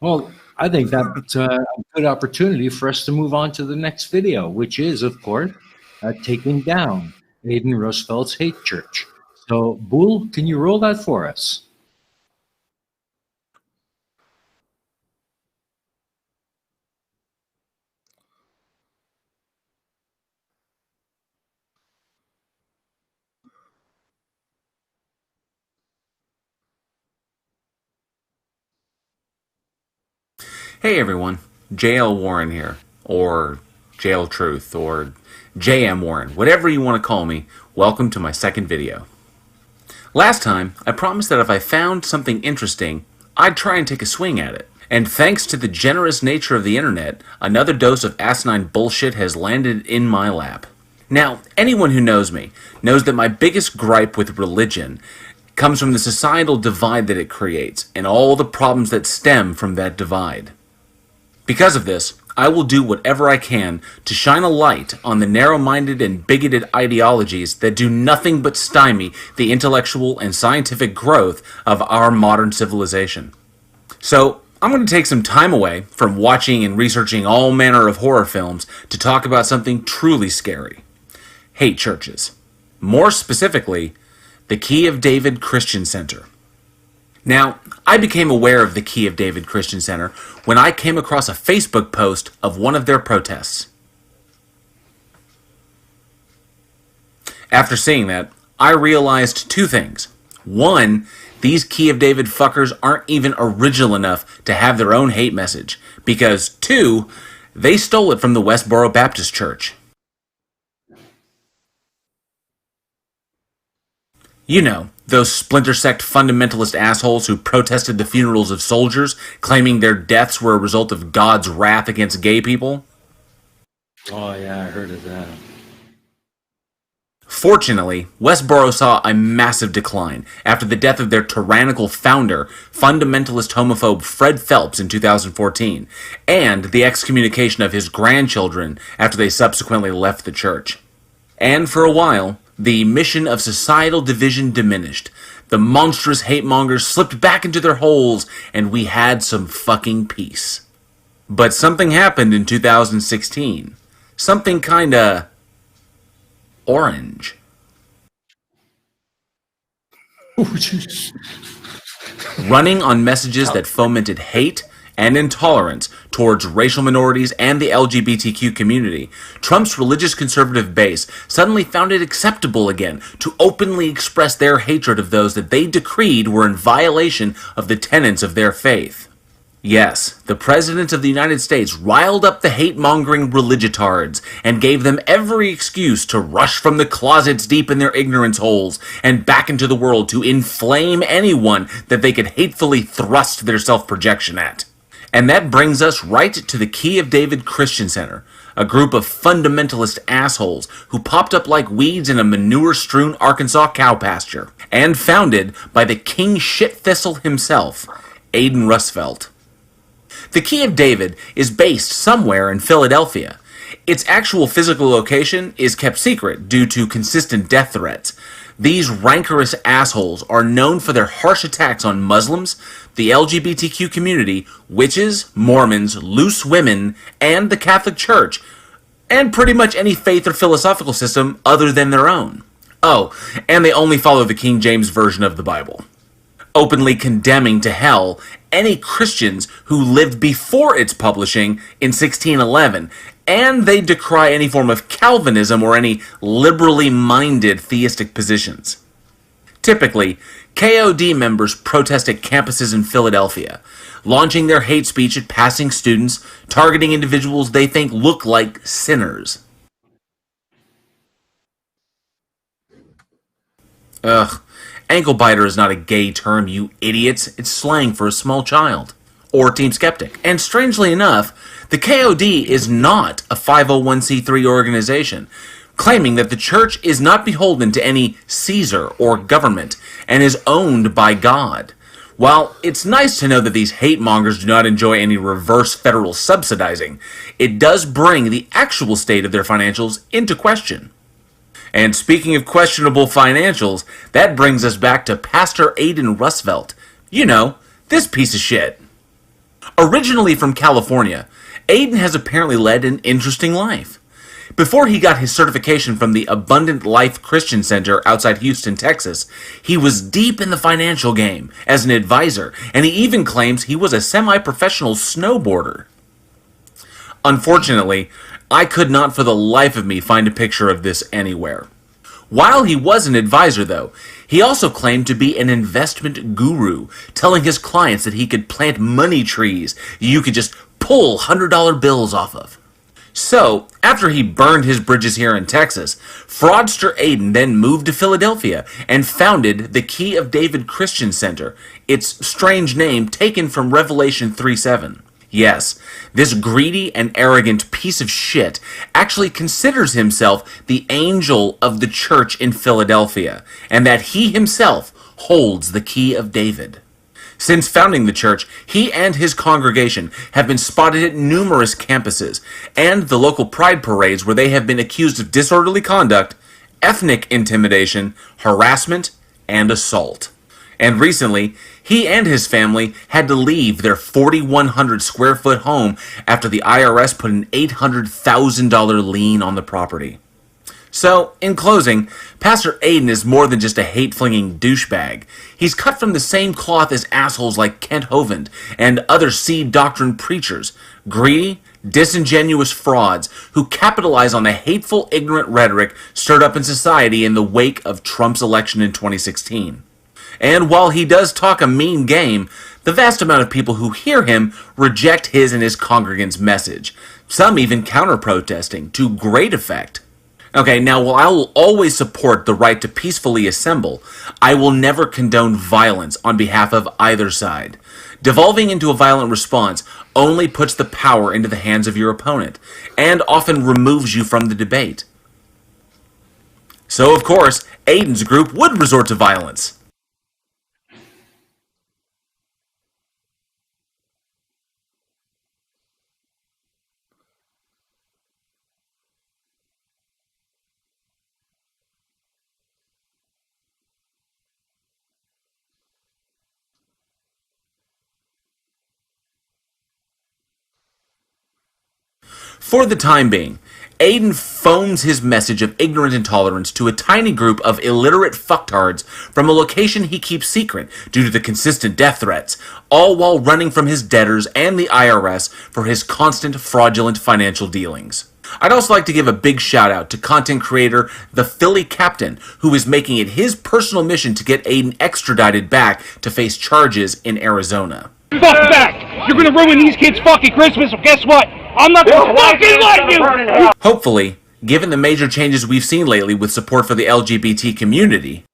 Well, I think that's a good opportunity for us to move on to the next video, which is, of course, taking down Aiden Roosevelt's hate church. So, Boole, can you roll that for us? Hey everyone, JL Warren here, or JL Truth, or JM Warren, whatever you want to call me. Welcome to my second video. Last time, I promised that if I found something interesting, I'd try and take a swing at it. And thanks to the generous nature of the internet, another dose of asinine bullshit has landed in my lap. Now, anyone who knows me knows that my biggest gripe with religion comes from the societal divide that it creates, and all the problems that stem from that divide. Because of this, I will do whatever I can to shine a light on the narrow-minded and bigoted ideologies that do nothing but stymie the intellectual and scientific growth of our modern civilization. So, I'm going to take some time away from watching and researching all manner of horror films to talk about something truly scary. Hate churches. More specifically, the Key of David Christian Center. Now, I became aware of the Key of David Christian Center when I came across a Facebook post of one of their protests. After seeing that, I realized two things. One, these Key of David fuckers aren't even original enough to have their own hate message, because two, they stole it from the Westboro Baptist Church. You know, those splinter sect fundamentalist assholes who protested the funerals of soldiers, claiming their deaths were a result of God's wrath against gay people? Oh, yeah, I heard of that. Fortunately, Westboro saw a massive decline after the death of their tyrannical founder, fundamentalist homophobe Fred Phelps in 2014, and the excommunication of his grandchildren after they subsequently left the church. And for a while, the mission of societal division diminished. The monstrous hate-mongers slipped back into their holes, and we had some fucking peace. But something happened in 2016. Something kinda orange. Running on messages that fomented hate and intolerance towards racial minorities and the LGBTQ community, Trump's religious conservative base suddenly found it acceptable again to openly express their hatred of those that they decreed were in violation of the tenets of their faith. Yes, the President of the United States riled up the hate-mongering religiotards and gave them every excuse to rush from the closets deep in their ignorance holes and back into the world to inflame anyone that they could hatefully thrust their self-projection at. And that brings us right to the Key of David Christian Center, a group of fundamentalist assholes who popped up like weeds in a manure-strewn Arkansas cow pasture, and founded by the king shit thistle himself, Aiden Rusfeld. The Key of David is based somewhere in Philadelphia. Its actual physical location is kept secret due to consistent death threats. These rancorous assholes are known for their harsh attacks on Muslims, the LGBTQ community, witches, Mormons, loose women, and the Catholic Church, and pretty much any faith or philosophical system other than their own. Oh, and they only follow the King James Version of the Bible, openly condemning to hell any Christians who lived before its publishing in 1611, and they decry any form of Calvinism or any liberally minded theistic positions. Typically, KOD members protest at campuses in Philadelphia, launching their hate speech at passing students, targeting individuals they think look like sinners. Ugh. Ankle biter is not a gay term, you idiots. It's slang for a small child. Or Team Skeptic. And strangely enough, the KOD is not a 501c3 organization, claiming that the church is not beholden to any Caesar or government and is owned by God. While it's nice to know that these hate mongers do not enjoy any reverse federal subsidizing, it does bring the actual state of their financials into question. And speaking of questionable financials, that brings us back to Pastor Aiden Roosevelt. You know, this piece of shit. Originally from California, Aiden has apparently led an interesting life. Before he got his certification from the Abundant Life Christian Center outside Houston, Texas, he was deep in the financial game as an advisor, and he even claims he was a semi-professional snowboarder. Unfortunately, I could not for the life of me find a picture of this anywhere. While he was an advisor, though, he also claimed to be an investment guru, telling his clients that he could plant money trees you could just pull $100 bills off of. So, after he burned his bridges here in Texas, fraudster Aiden then moved to Philadelphia and founded the Key of David Christian Center, its strange name taken from Revelation 3:7. Yes, this greedy and arrogant piece of shit actually considers himself the angel of the church in Philadelphia, and that he himself holds the Key of David. Since founding the church, he and his congregation have been spotted at numerous campuses and the local pride parades where they have been accused of disorderly conduct, ethnic intimidation, harassment, and assault. And recently, he and his family had to leave their 4,100 square foot home after the IRS put an $800,000 lien on the property. So, in closing, Pastor Aiden is more than just a hate-flinging douchebag. He's cut from the same cloth as assholes like Kent Hovind and other seed doctrine preachers, greedy, disingenuous frauds who capitalize on the hateful, ignorant rhetoric stirred up in society in the wake of Trump's election in 2016. And while he does talk a mean game, the vast amount of people who hear him reject his and his congregants' message, some even counter-protesting, to great effect. Okay, now while I will always support the right to peacefully assemble, I will never condone violence on behalf of either side. Devolving into a violent response only puts the power into the hands of your opponent, and often removes you from the debate. So, of course, Aiden's group would resort to violence. For the time being, Aiden phones his message of ignorant intolerance to a tiny group of illiterate fucktards from a location he keeps secret due to the consistent death threats, all while running from his debtors and the IRS for his constant fraudulent financial dealings. I'd also like to give a big shout out to content creator The Philly Captain, who is making it his personal mission to get Aiden extradited back to face charges in Arizona. Fuck back! You're gonna ruin these kids' fucking Christmas, so guess what? I'm not gonna fucking let you! Hopefully, given the major changes we've seen lately with support for the LGBT community,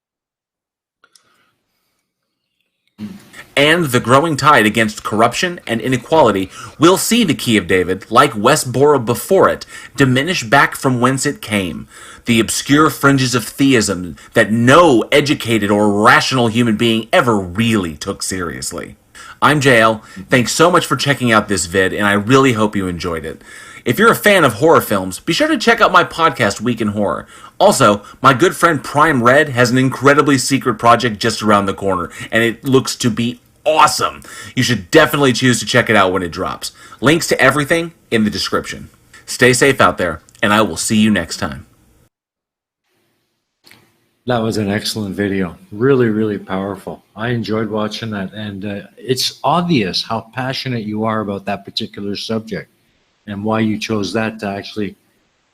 and the growing tide against corruption and inequality, we'll see the Key of David, like Westboro before it, diminish back from whence it came. The obscure fringes of theism that no educated or rational human being ever really took seriously. I'm JL, thanks so much for checking out this vid, and I really hope you enjoyed it. If you're a fan of horror films, be sure to check out my podcast, Week in Horror. Also, my good friend Prime Red has an incredibly secret project just around the corner, and it looks to be awesome. You should definitely choose to check it out when it drops. Links to everything in the description. Stay safe out there, and I will see you next time. That was an excellent video. Really, really powerful. I enjoyed watching that. And it's obvious how passionate you are about that particular subject and why you chose that to actually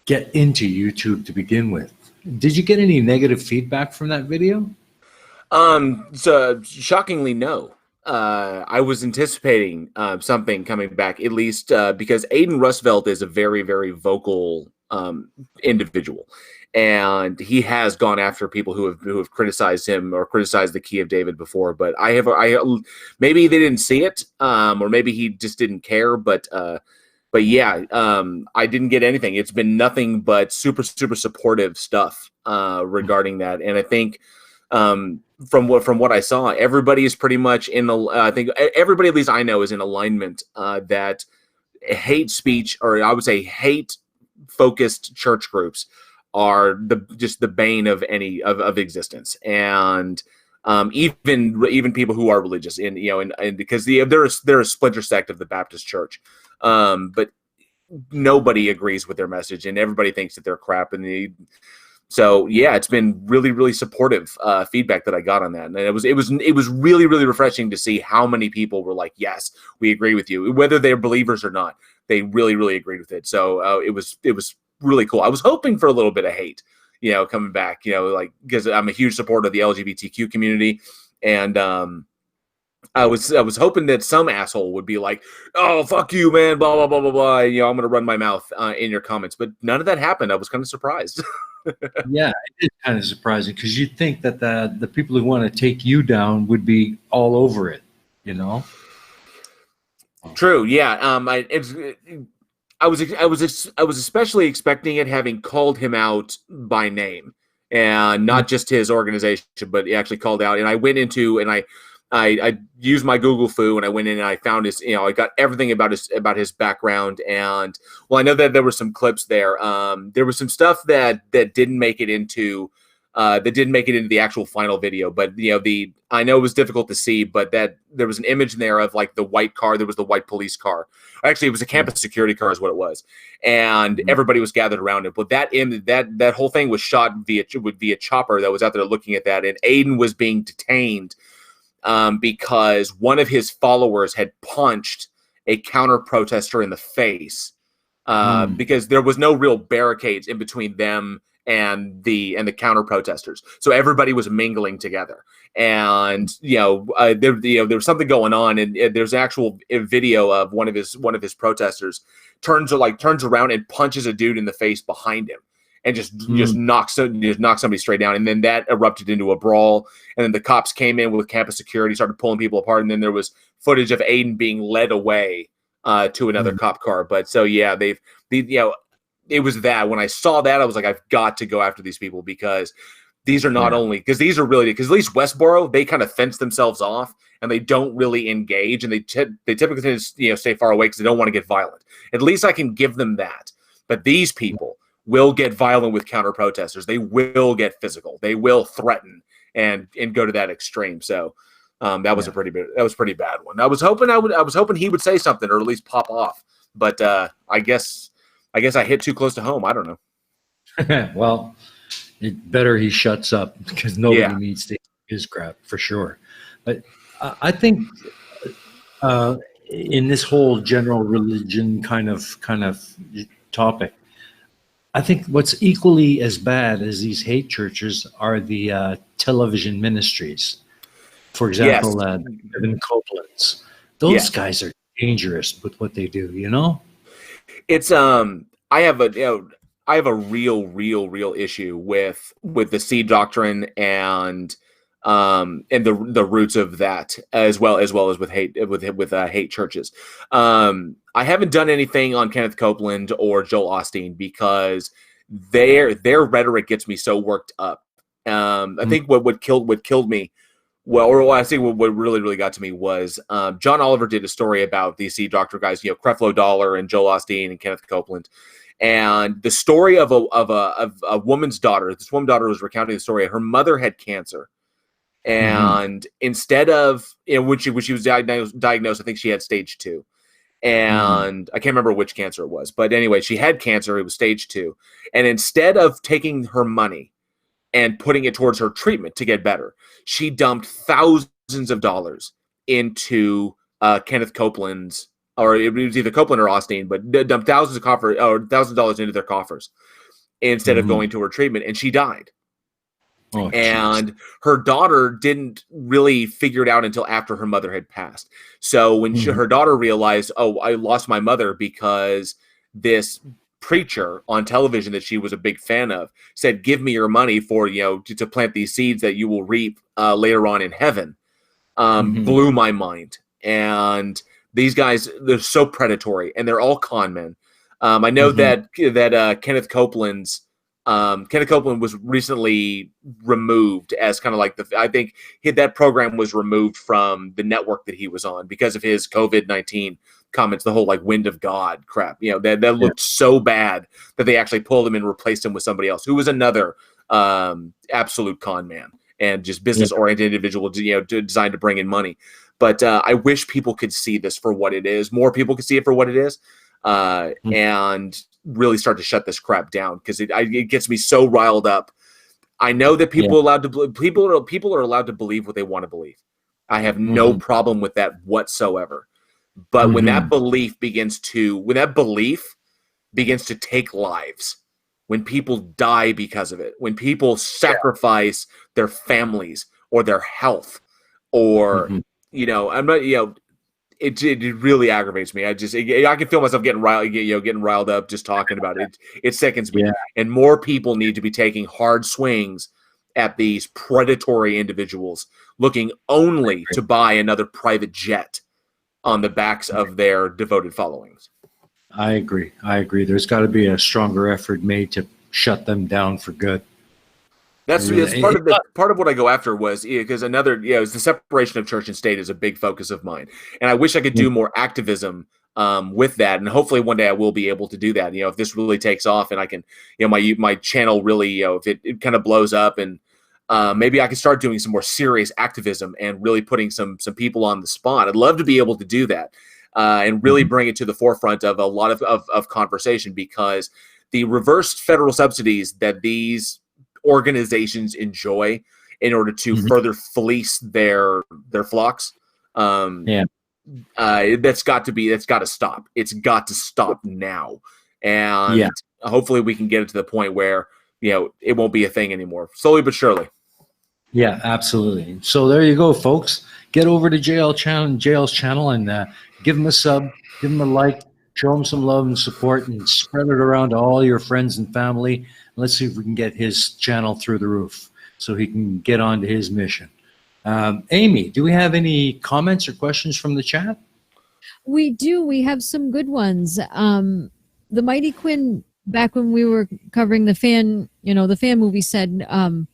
get into YouTube to begin with. Did you get any negative feedback from that video? So shockingly, no. I was anticipating something coming back, at least because Aiden Rusvelt is a very, very vocal individual, and he has gone after people who have criticized him or criticized the Key of David before. But I maybe they didn't see it, or maybe he just didn't care. But yeah, I didn't get anything. It's been nothing but super, super supportive stuff regarding that, and I think. From what I saw, everybody is pretty much in the. I think everybody, at least I know, is in alignment that hate speech, or I would say hate-focused church groups, are just the bane of any of existence, and even people who are religious, and because they're a splinter sect of the Baptist Church, but nobody agrees with their message, and everybody thinks that they're crap, and So yeah, it's been really, really supportive feedback that I got on that, and it was really, really refreshing to see how many people were like, "Yes, we agree with you," whether they're believers or not. They really, really agreed with it. So it was really cool. I was hoping for a little bit of hate, coming back, like because I'm a huge supporter of the LGBTQ community, and I was hoping that some asshole would be like, "Oh, fuck you, man," blah blah blah blah blah. I'm gonna run my mouth in your comments, but none of that happened. I was kind of surprised. Yeah, it is kind of surprising because you'd think that the people who want to take you down would be all over it, True. Yeah. I was especially expecting it, having called him out by name and not just his organization, but he actually called out. And I went into and I used my Google Foo, and I went in and I found his, I got everything about his background. And well, I know that there were some clips there. There was some stuff that didn't make it into the actual final video. But I know it was difficult to see, but that there was an image in there of like the white car. There was the white police car. Actually, it was a campus security car, is what it was, and everybody was gathered around it. But that whole thing was shot via chopper that was out there looking at that, and Aiden was being detained. Because one of his followers had punched a counter protester in the face, because there was no real barricades in between them and the counter protesters, so everybody was mingling together. And there was something going on, and there's actual video of one of his protesters turns around and punches a dude in the face behind him. And just knocks somebody straight down, and then that erupted into a brawl. And then the cops came in with campus security, started pulling people apart, and then there was footage of Aiden being led away to another cop car. But so yeah, it was that. When I saw that, I was like, I've got to go after these people, because these are not only because these are really, because at least Westboro, they kind of fence themselves off and they don't really engage, and they typically tend to stay far away because they don't want to get violent. At least I can give them that. But these people will get violent with counter protesters. They will get physical. They will threaten and go to that extreme. So that was pretty bad one. I was hoping he would say something, or at least pop off. But I guess I hit too close to home. I don't know. Well, it better he shuts up, because nobody needs to hear his crap for sure. But I think in this whole general religion kind of topic, I think what's equally as bad as these hate churches are the television ministries. For example, Evan Copeland's. Those guys are dangerous with what they do. It's I have a real issue with the seed doctrine and the roots of that, as well as with hate churches. I haven't done anything on Kenneth Copeland or Joel Osteen, because their rhetoric gets me so worked up. I think what killed me, or I think what really got to me was John Oliver did a story about these seed doctrine guys, Creflo Dollar and Joel Osteen and Kenneth Copeland. And the story of a woman's daughter. This woman's daughter was recounting the story. Her mother had cancer, and instead of when she was diagnosed, I think she had stage 2, and I can't remember which cancer it was. But anyway, she had cancer. It was stage 2, and instead of taking her money and putting it towards her treatment to get better. She dumped thousands of dollars into Kenneth Copeland's, or it was either Copeland or Austin, but dumped thousands of dollars into their coffers instead of going to her treatment, and she died. Oh, and her daughter didn't really figure it out until after her mother had passed. So when her daughter realized, oh, I lost my mother because this preacher on television that she was a big fan of said, give me your money for, to plant these seeds that you will reap later on in heaven, blew my mind. And these guys, they're so predatory, and they're all con men. I know that Kenneth Copeland was recently removed as kind of like I think that program was removed from the network that he was on because of his COVID-19 comments, the whole like wind of God crap, that looked so bad that they actually pulled him and replaced him with somebody else who was another absolute con man and just business oriented individual, designed to bring in money. But I wish people could see this for what it is. More people could see it for what it is. And really start to shut this crap down, because it gets me so riled up. I know that people are allowed to people are allowed to believe what they want to believe. I have no problem with that whatsoever. But when that belief begins to take lives, when people die because of it, when people sacrifice their families or their health, or I'm not, it really aggravates me. I can feel myself getting riled up just talking about it. It sickens me. And more people need to be taking hard swings at these predatory individuals looking only to buy another private jet on the backs of their devoted followings. I agree. There's got to be a stronger effort made to shut them down for good. That's part of what I go after was because is the separation of church and state is a big focus of mine, and I wish I could do more activism with that, and hopefully one day I will be able to do that. If this really takes off, and I can, my channel really, if it kind of blows up, and maybe I can start doing some more serious activism and really putting some people on the spot. I'd love to be able to do that and really bring it to the forefront of a lot of conversation, because the reversed federal subsidies that these organizations enjoy in order to further fleece their flocks, that's got to stop. It's got to stop now, and hopefully we can get it to the point where it won't be a thing anymore, slowly but surely. Yeah, absolutely. So there you go, folks. Get over to JL's channel and give him a sub, give him a like, show him some love and support, and spread it around to all your friends and family. Let's see if we can get his channel through the roof so he can get on to his mission. Aimee, do we have any comments or questions from the chat? We do. We have some good ones. The Mighty Quinn, back when we were covering the fan movie, said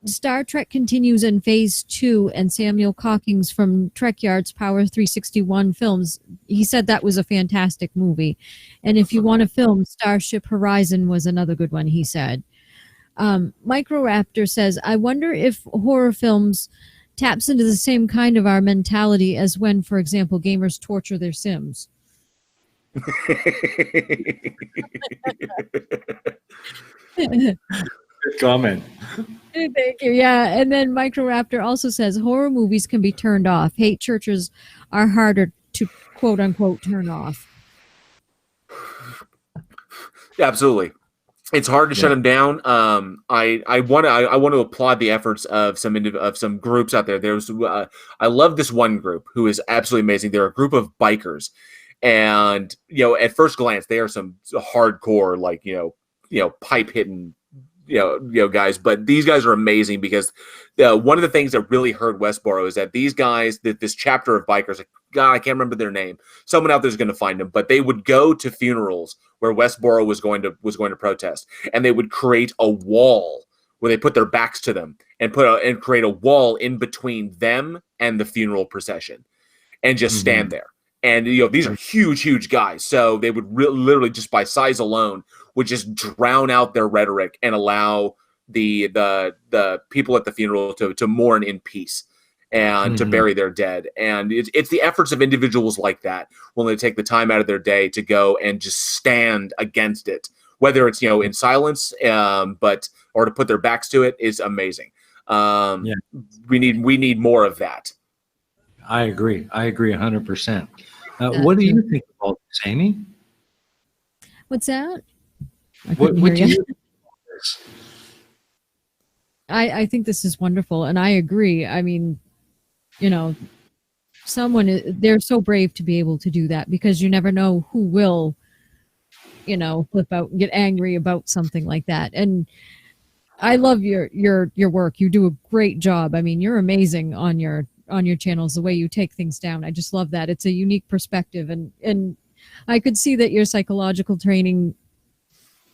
Star Trek continues in Phase 2, and Samuel Calkins from Trek Yard's Power 361 films, he said that was a fantastic movie. And if you want a film, Starship Horizon was another good one, he said. Microraptor says, I wonder if horror films taps into the same kind of our mentality as when, for example, gamers torture their Sims. Good comment. Thank you. Yeah. And then Microraptor also says horror movies can be turned off. Hate churches are harder to quote unquote turn off. Yeah, absolutely. It's hard to shut them down. I want to applaud the efforts of some groups out there. I love this one group who is absolutely amazing. They're a group of bikers, and at first glance they are some hardcore pipe hitting guys, but these guys are amazing because one of the things that really hurt Westboro is that these guys, this chapter of bikers, God, I can't remember their name. Someone out there is going to find them, but they would go to funerals where Westboro was going to protest, and they would create a wall where they put their backs to them and create a wall in between them and the funeral procession, and just stand there. And these are huge guys, so they would literally just by size alone would just drown out their rhetoric and allow the people at the funeral to mourn in peace and to bury their dead. And it's the efforts of individuals like that when they take the time out of their day to go and just stand against it whether it's in silence, or to put their backs to it, is amazing. We need more of that. I agree 100%. What do you think about this, Aimee? What's that? What do you think about this? I think this is wonderful, and I agree. I mean, they're so brave to be able to do that, because you never know who will, flip out and get angry about something like that. And I love your work. You do a great job. I mean, you're amazing on your channels, the way you take things down. I just love that. It's a unique perspective, and I could see that your psychological training,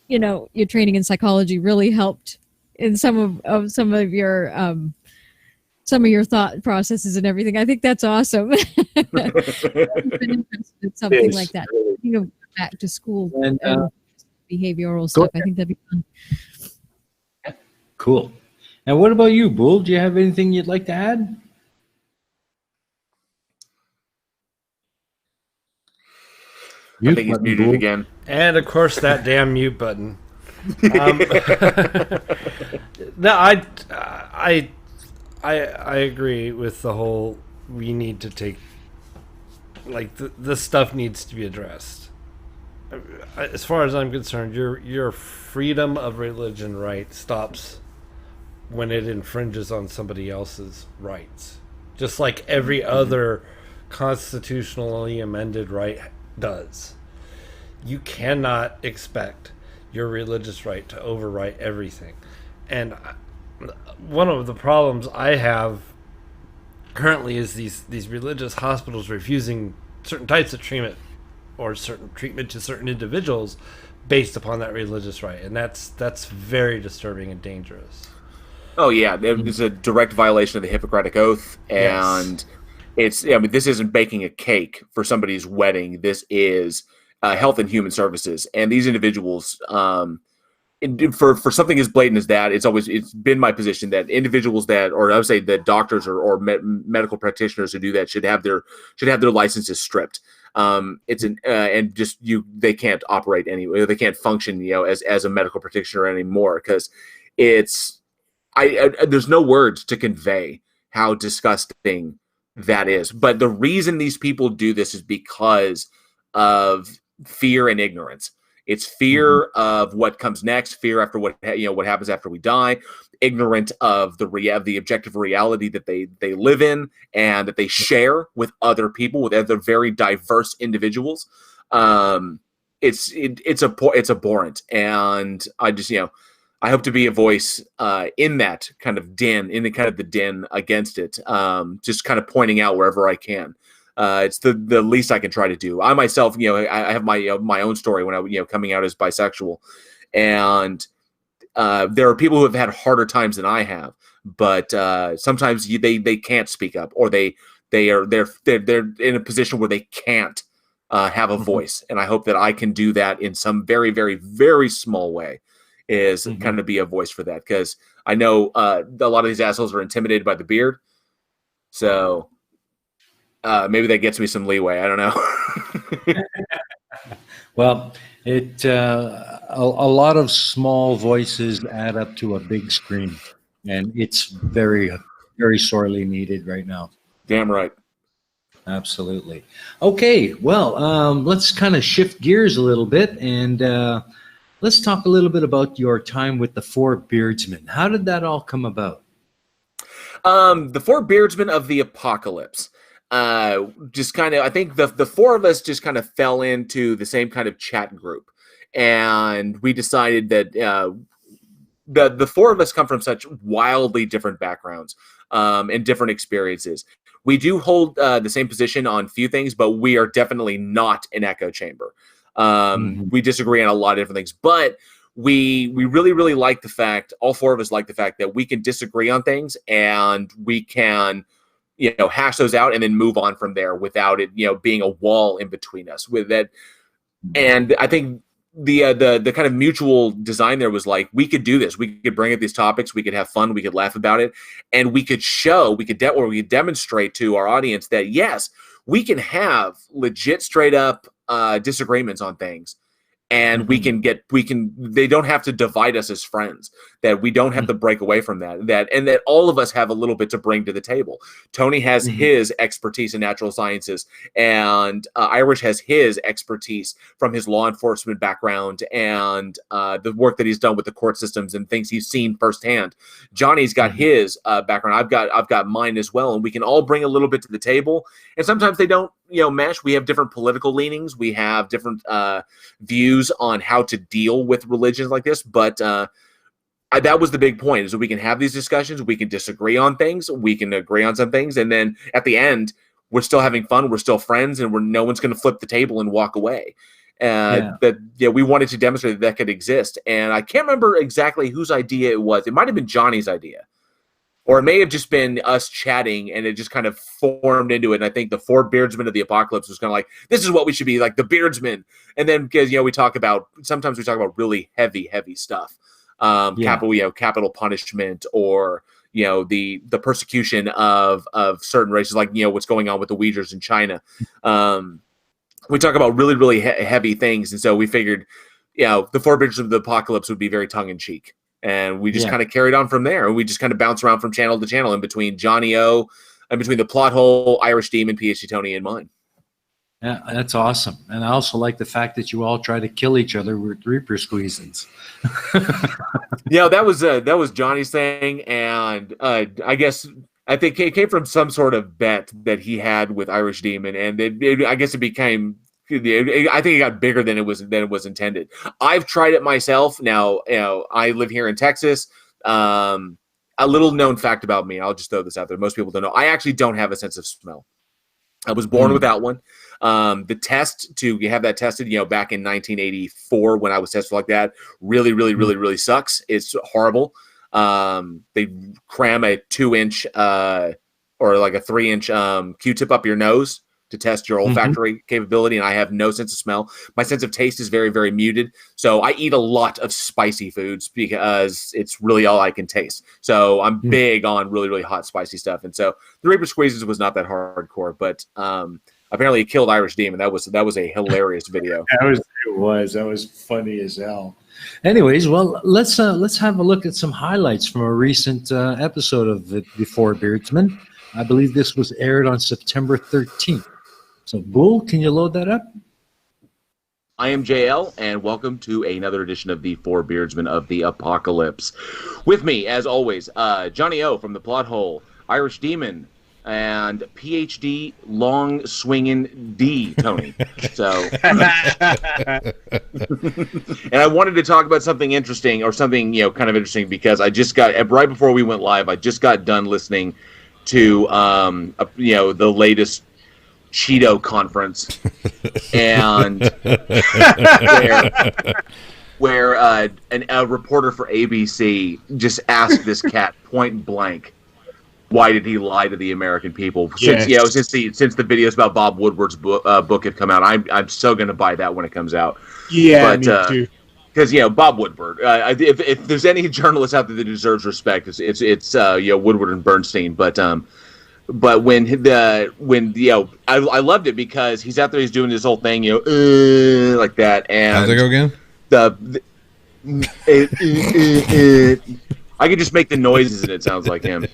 your training in psychology really helped in some of your thought processes and everything. I think that's awesome. I've been interested in something like that. Back to school and behavioral stuff. I think that'd be fun. Cool. And what about you, Bull? Do you have anything you'd like to add? I think he's muted again. And of course, that damn mute button. No, I agree with the whole. We need to take, like, this stuff needs to be addressed. As far as I'm concerned, your freedom of religion right stops when it infringes on somebody else's rights, just like every other constitutionally amended right does. You cannot expect your religious right to overwrite everything. And one of the problems I have currently is these religious hospitals refusing certain types of treatment or certain treatment to certain individuals based upon that religious right. And that's very disturbing and dangerous. Oh, yeah. It's a direct violation of the Hippocratic Oath. And this isn't baking a cake for somebody's wedding. This is Health and Human Services. And these individuals, for something as blatant as that, it's been my position that individuals that, or I would say that doctors or medical practitioners who do that should have their licenses stripped. They can't operate anyway. They can't function, as a medical practitioner anymore, because there's no words to convey how disgusting that is. But the reason these people do this is because of fear and ignorance. It's fear of what comes next, fear after what happens after we die, ignorant of the objective reality that they live in and that they share with other people, with other very diverse individuals. It's abhorrent, and I just I hope to be a voice in that kind of den, in the kind of the den against it. Just kind of pointing out wherever I can. It's the least I can try to do. I myself, I have my own story when I coming out as bisexual, and there are people who have had harder times than I have, but sometimes they can't speak up, or they're in a position where they can't have a voice, and I hope that I can do that in some very, very, very small way. Is kind of be a voice for that, because I know a lot of these assholes are intimidated by the beard, so maybe that gets me some leeway. I don't know. Well, a lot of small voices add up to a big screen, and it's very, very sorely needed right now. Damn right. Absolutely. Okay, well, let's kind of shift gears a little bit, and let's talk a little bit about your time with the Four Beardsmen. How did that all come about? The Four Beardsmen of the Apocalypse. Just kind of, I think the four of us just kind of fell into the same kind of chat group, and we decided that the four of us come from such wildly different backgrounds and different experiences. We do hold the same position on few things, but we are definitely not an echo chamber. We disagree on a lot of different things, but we really, really like the fact, all four of us like the fact that we can disagree on things, and we can hash those out and then move on from there without it being a wall in between us with that. And I think the kind of mutual design there was like, we could do this, we could bring up these topics, we could have fun, we could laugh about it, and we could demonstrate to our audience that yes, we can have legit straight up disagreements on things and they don't have to divide us as friends, that we don't have to break away from that all of us have a little bit to bring to the table. Tony has his expertise in natural sciences, and Irish has his expertise from his law enforcement background and the work that he's done with the court systems and things he's seen firsthand. Johnny's got his background. I've got mine as well, and we can all bring a little bit to the table. And sometimes they don't, mesh. We have different political leanings. We have different views on how to deal with religions like this, but that was the big point, is that we can have these discussions, we can disagree on things, we can agree on some things, and then at the end we're still having fun, we're still friends, and no one's going to flip the table and walk away. We wanted to demonstrate that could exist, and I can't remember exactly whose idea it was. It might have been Johnny's idea, or it may have just been us chatting, and it just kind of formed into it. And I think the 4 beardsmen of the apocalypse was kind of like, this is what we should be, like the beardsmen. And then because sometimes we talk about really heavy stuff, capital punishment, or the persecution of certain races, like what's going on with the Uyghurs in China. We talk about really, really heavy things, and so we figured, the 4 beardsmen of the apocalypse would be very tongue in cheek. And we just kind of carried on from there. And we just kind of bounce around from channel to channel in between Johnny O, and between the Plot Hole, Irish Demon, PhD Tony, and mine. Yeah, that's awesome. And I also like the fact that you all try to kill each other with Reaper squeezins. That was Johnny's thing. And I think it came from some sort of bet that he had with Irish Demon. And I guess it became... I think it got bigger than it was intended. I've tried it myself. Now, I live here in Texas. A little known fact about me. I'll just throw this out there. Most people don't know. I actually don't have a sense of smell. I was born without one. The test to have that tested, back in 1984 when I was tested like that, really, really, really, really sucks. It's horrible. They cram a 2-inch or like a 3-inch Q-tip up your nose to test your olfactory capability, and I have no sense of smell. My sense of taste is very, very muted. So I eat a lot of spicy foods because it's really all I can taste. So I'm big on really, really hot, spicy stuff. And so the Reaper Squeezes was not that hardcore, but apparently it killed Irish Demon. That was a hilarious video. That was funny as hell. Anyways, well, let's have a look at some highlights from a recent episode of the 4 Beardsmen. I believe this was aired on September 13th. So, Bull, can you load that up? I am JL, and welcome to another edition of the 4 Beardsmen of the Apocalypse. With me, as always, Johnny O from the Plot Hole, Irish Demon, and PhD long swinging D Tony. So, and I wanted to talk about something interesting, or something kind of interesting, because I just got, right before we went live, I just got done listening to the latest Cheeto conference, and where a reporter for ABC just asked this cat point blank, why did he lie to the American people? Since the videos about Bob Woodward's book have come out, I'm so going to buy that when it comes out. Yeah, me too. Because Bob Woodward, if there's any journalist out there that deserves respect, it's Woodward and Bernstein. But when I loved it because he's out there, he's doing this whole thing, like that. And how's it go again? I could just make the noises and it sounds like him.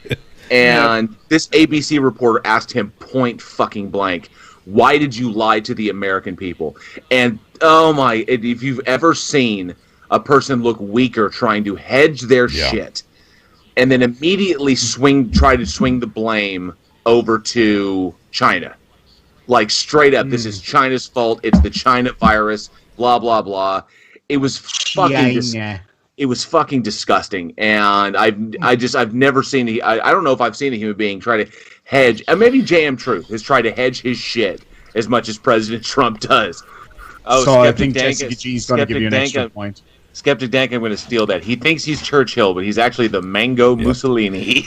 And this ABC reporter asked him point fucking blank, why did you lie to the American people? And if you've ever seen a person look weaker trying to hedge their shit, and then immediately try to swing the blame over to China, like straight up, this is China's fault. It's the China virus. Blah blah blah. It was fucking disgusting, and I've never seen. I don't know if I've seen a human being try to hedge. And maybe JM Truth has tried to hedge his shit as much as President Trump does. Oh, so I think Jessica G's going to give you an extra point. Skeptic Dank, I'm going to steal that. He thinks he's Churchill, but he's actually the Mango Mussolini.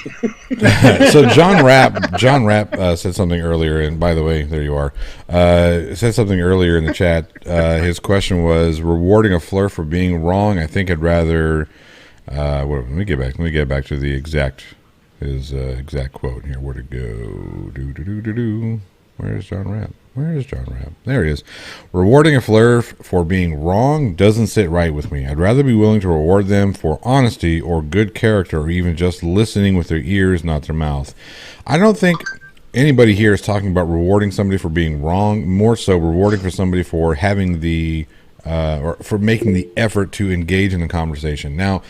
So John Rapp said something earlier, and by the way, there you are. Said something earlier in the chat. His question was rewarding a flirt for being wrong. I think I'd rather. Let me get back to the exact quote here. Where'd it go? Where's John Rapp? Where is John Rapp? There he is. Rewarding a flirt for being wrong doesn't sit right with me. I'd rather be willing to reward them for honesty or good character, or even just listening with their ears, not their mouth. I don't think anybody here is talking about rewarding somebody for being wrong. More so, rewarding for somebody for having or for making the effort to engage in the conversation. Now,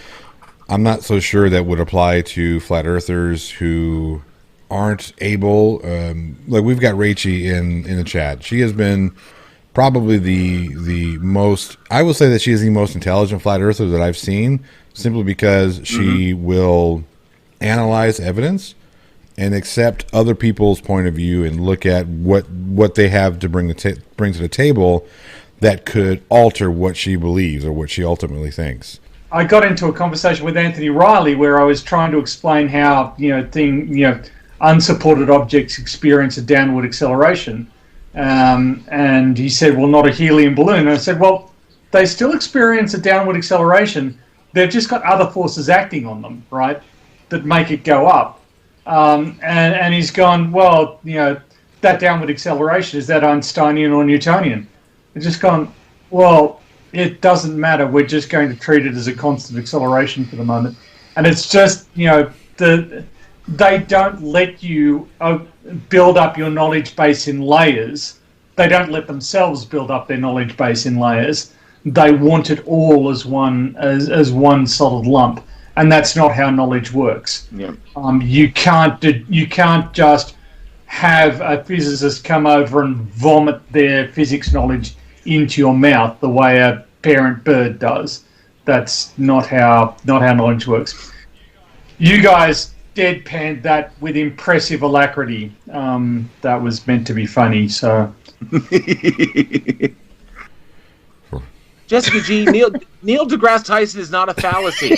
I'm not so sure that would apply to flat earthers who aren't able. Like, we've got Rachie in the chat. She has been probably the most, I will say that she is the most intelligent flat earther that I've seen, simply because she will analyze evidence and accept other people's point of view and look at what they have to bring to the table that could alter what she believes or what she ultimately thinks. I got into a conversation with Anthony Riley where I was trying to explain how unsupported objects experience a downward acceleration, and he said, "Well, not a helium balloon." And I said, "Well, they still experience a downward acceleration. They've just got other forces acting on them, right, that make it go up." And he's gone, "Well, that downward acceleration, is that Einsteinian or Newtonian?" I've just gone, "Well, it doesn't matter. We're just going to treat it as a constant acceleration for the moment." And it's just, they don't let you build up your knowledge base in layers. They don't let themselves build up their knowledge base in layers. They want it all as one solid lump, and that's not how knowledge works. Yeah. You can't just have a physicist come over and vomit their physics knowledge into your mouth the way a parent bird does. That's not how knowledge works. You guys deadpanned that with impressive alacrity. That was meant to be funny, so. Jessica G, Neil deGrasse Tyson is not a fallacy.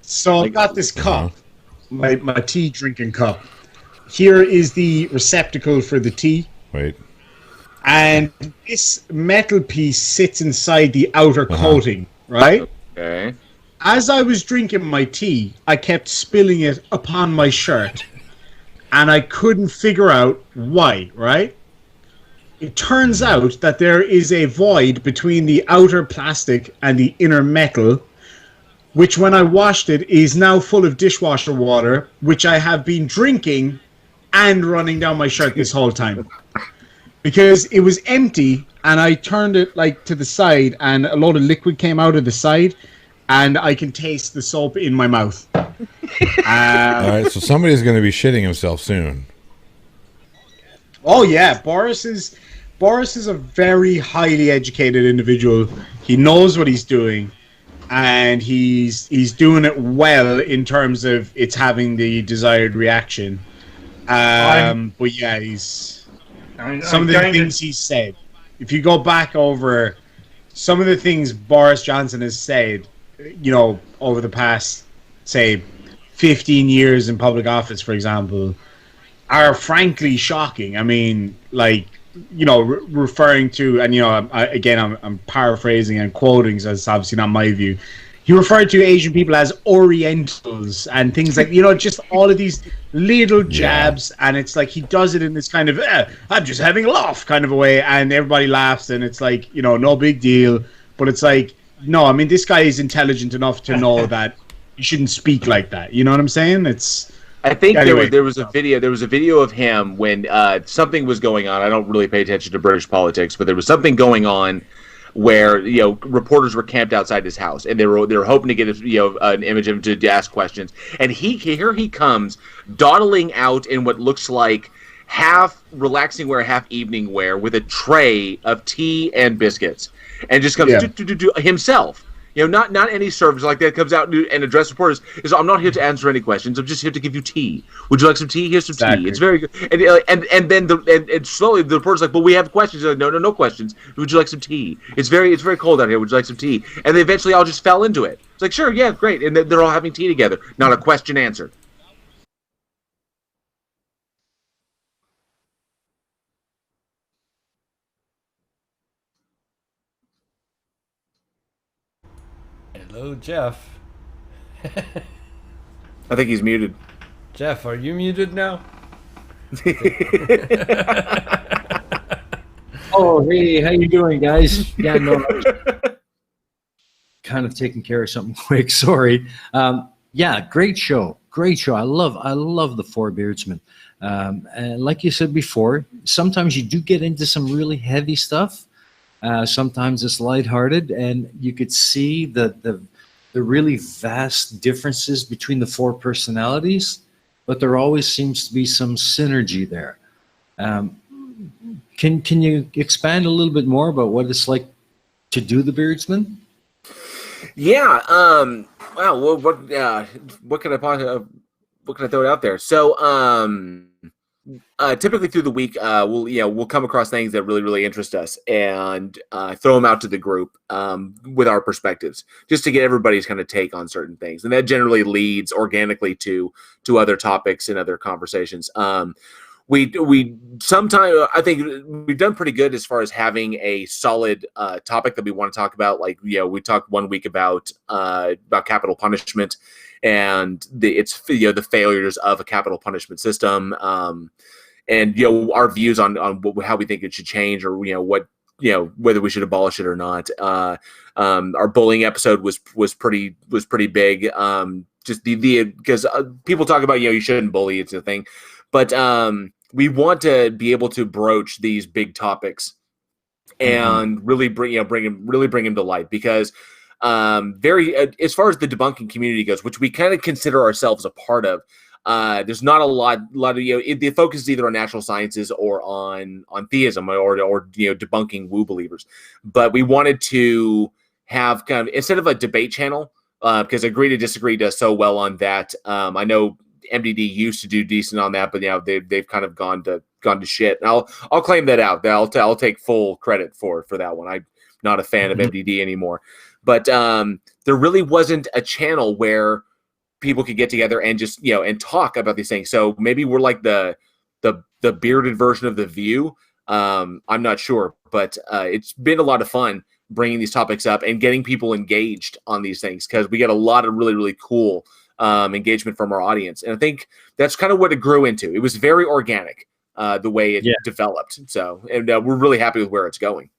So I got this cup, my tea drinking cup. Here is the receptacle for the tea. Wait. And this metal piece sits inside the outer coating, right? Okay. As I was drinking my tea, I kept spilling it upon my shirt. And I couldn't figure out why, right? It turns out that there is a void between the outer plastic and the inner metal, which when I washed it is now full of dishwasher water, which I have been drinking and running down my shirt this whole time. Because it was empty, and I turned it to the side, and a load of liquid came out of the side, and I can taste the soap in my mouth. All right, so somebody's going to be shitting himself soon. Oh yeah, Boris is a very highly educated individual. He knows what he's doing, and he's doing it well in terms of it's having the desired reaction. But yeah, some of the things he said. If you go back over some of the things Boris Johnson has said, over the past, say, 15 years in public office, for example, are frankly shocking. I mean, referring to, and I'm paraphrasing and quoting, so it's obviously not my view. He referred to Asian people as Orientals and things like, just all of these little jabs, and it's like he does it in this kind of, I'm just having a laugh kind of a way, and everybody laughs, and it's like, no big deal. But it's like, no, I mean, this guy is intelligent enough to know that you shouldn't speak like that. You know what I'm saying? I think there was a video of him when something was going on. I don't really pay attention to British politics, but there was something going on where reporters were camped outside his house, and they were hoping to get an image of him to ask questions. And here he comes, dawdling out in what looks like half relaxing wear, half evening wear, with a tray of tea and biscuits, and just comes himself. Not any servers like that comes out and address reporters. I'm not here to answer any questions. I'm just here to give you tea. Would you like some tea? Here's some tea. It's very good. And then slowly the reporter's like, "But we have questions." They're like, no questions. Would you like some tea? It's very cold out here. Would you like some tea? And they eventually all just fell into it. It's like, sure, yeah, great. And they're all having tea together. Not a question answered. Hello, Jeff. I think he's muted. Jeff, are you muted now? Oh, hey, how you doing, guys? Yeah, no, I was kind of taking care of something quick. Sorry. Yeah, great show. Great show. I love the Four Beardsmen. And like you said before, sometimes you do get into some really heavy stuff. Sometimes it's lighthearted, and you could see the really vast differences between the four personalities, but there always seems to be some synergy there. Can you expand a little bit more about what it's like to do the Beardsman? Yeah. Wow. What can I throw out there? So, typically through the week, we'll come across things that really interest us and throw them out to the group with our perspectives, just to get everybody's kind of take on certain things, and that generally leads organically to other topics and other conversations. We sometimes, I think we've done pretty good as far as having a solid topic that we want to talk about. Like, we talked one week about capital punishment and the failures of a capital punishment system, and our views on how we think it should change, or whether we should abolish it or not. Our bullying episode was pretty big. Just because people talk about you shouldn't bully, it's a thing, but we want to be able to broach these big topics and really bring them to light, because as far as the debunking community goes, which we kind of consider ourselves a part of, there's not a lot of the focus is either on natural sciences or on theism or debunking woo believers. But we wanted to have kind of, instead of a debate channel, because Agree to Disagree does so well on that. I know MDD used to do decent on that, but they've kind of gone to shit. And I'll claim that out. I'll take full credit for that one. I'm not a fan of MDD anymore. But there really wasn't a channel where people could get together and just and talk about these things. So maybe we're like the bearded version of The View. I'm not sure, but it's been a lot of fun bringing these topics up and getting people engaged on these things, because we get a lot of really cool engagement from our audience. And I think that's kind of what it grew into. It was very organic, the way it developed. So, and we're really happy with where it's going.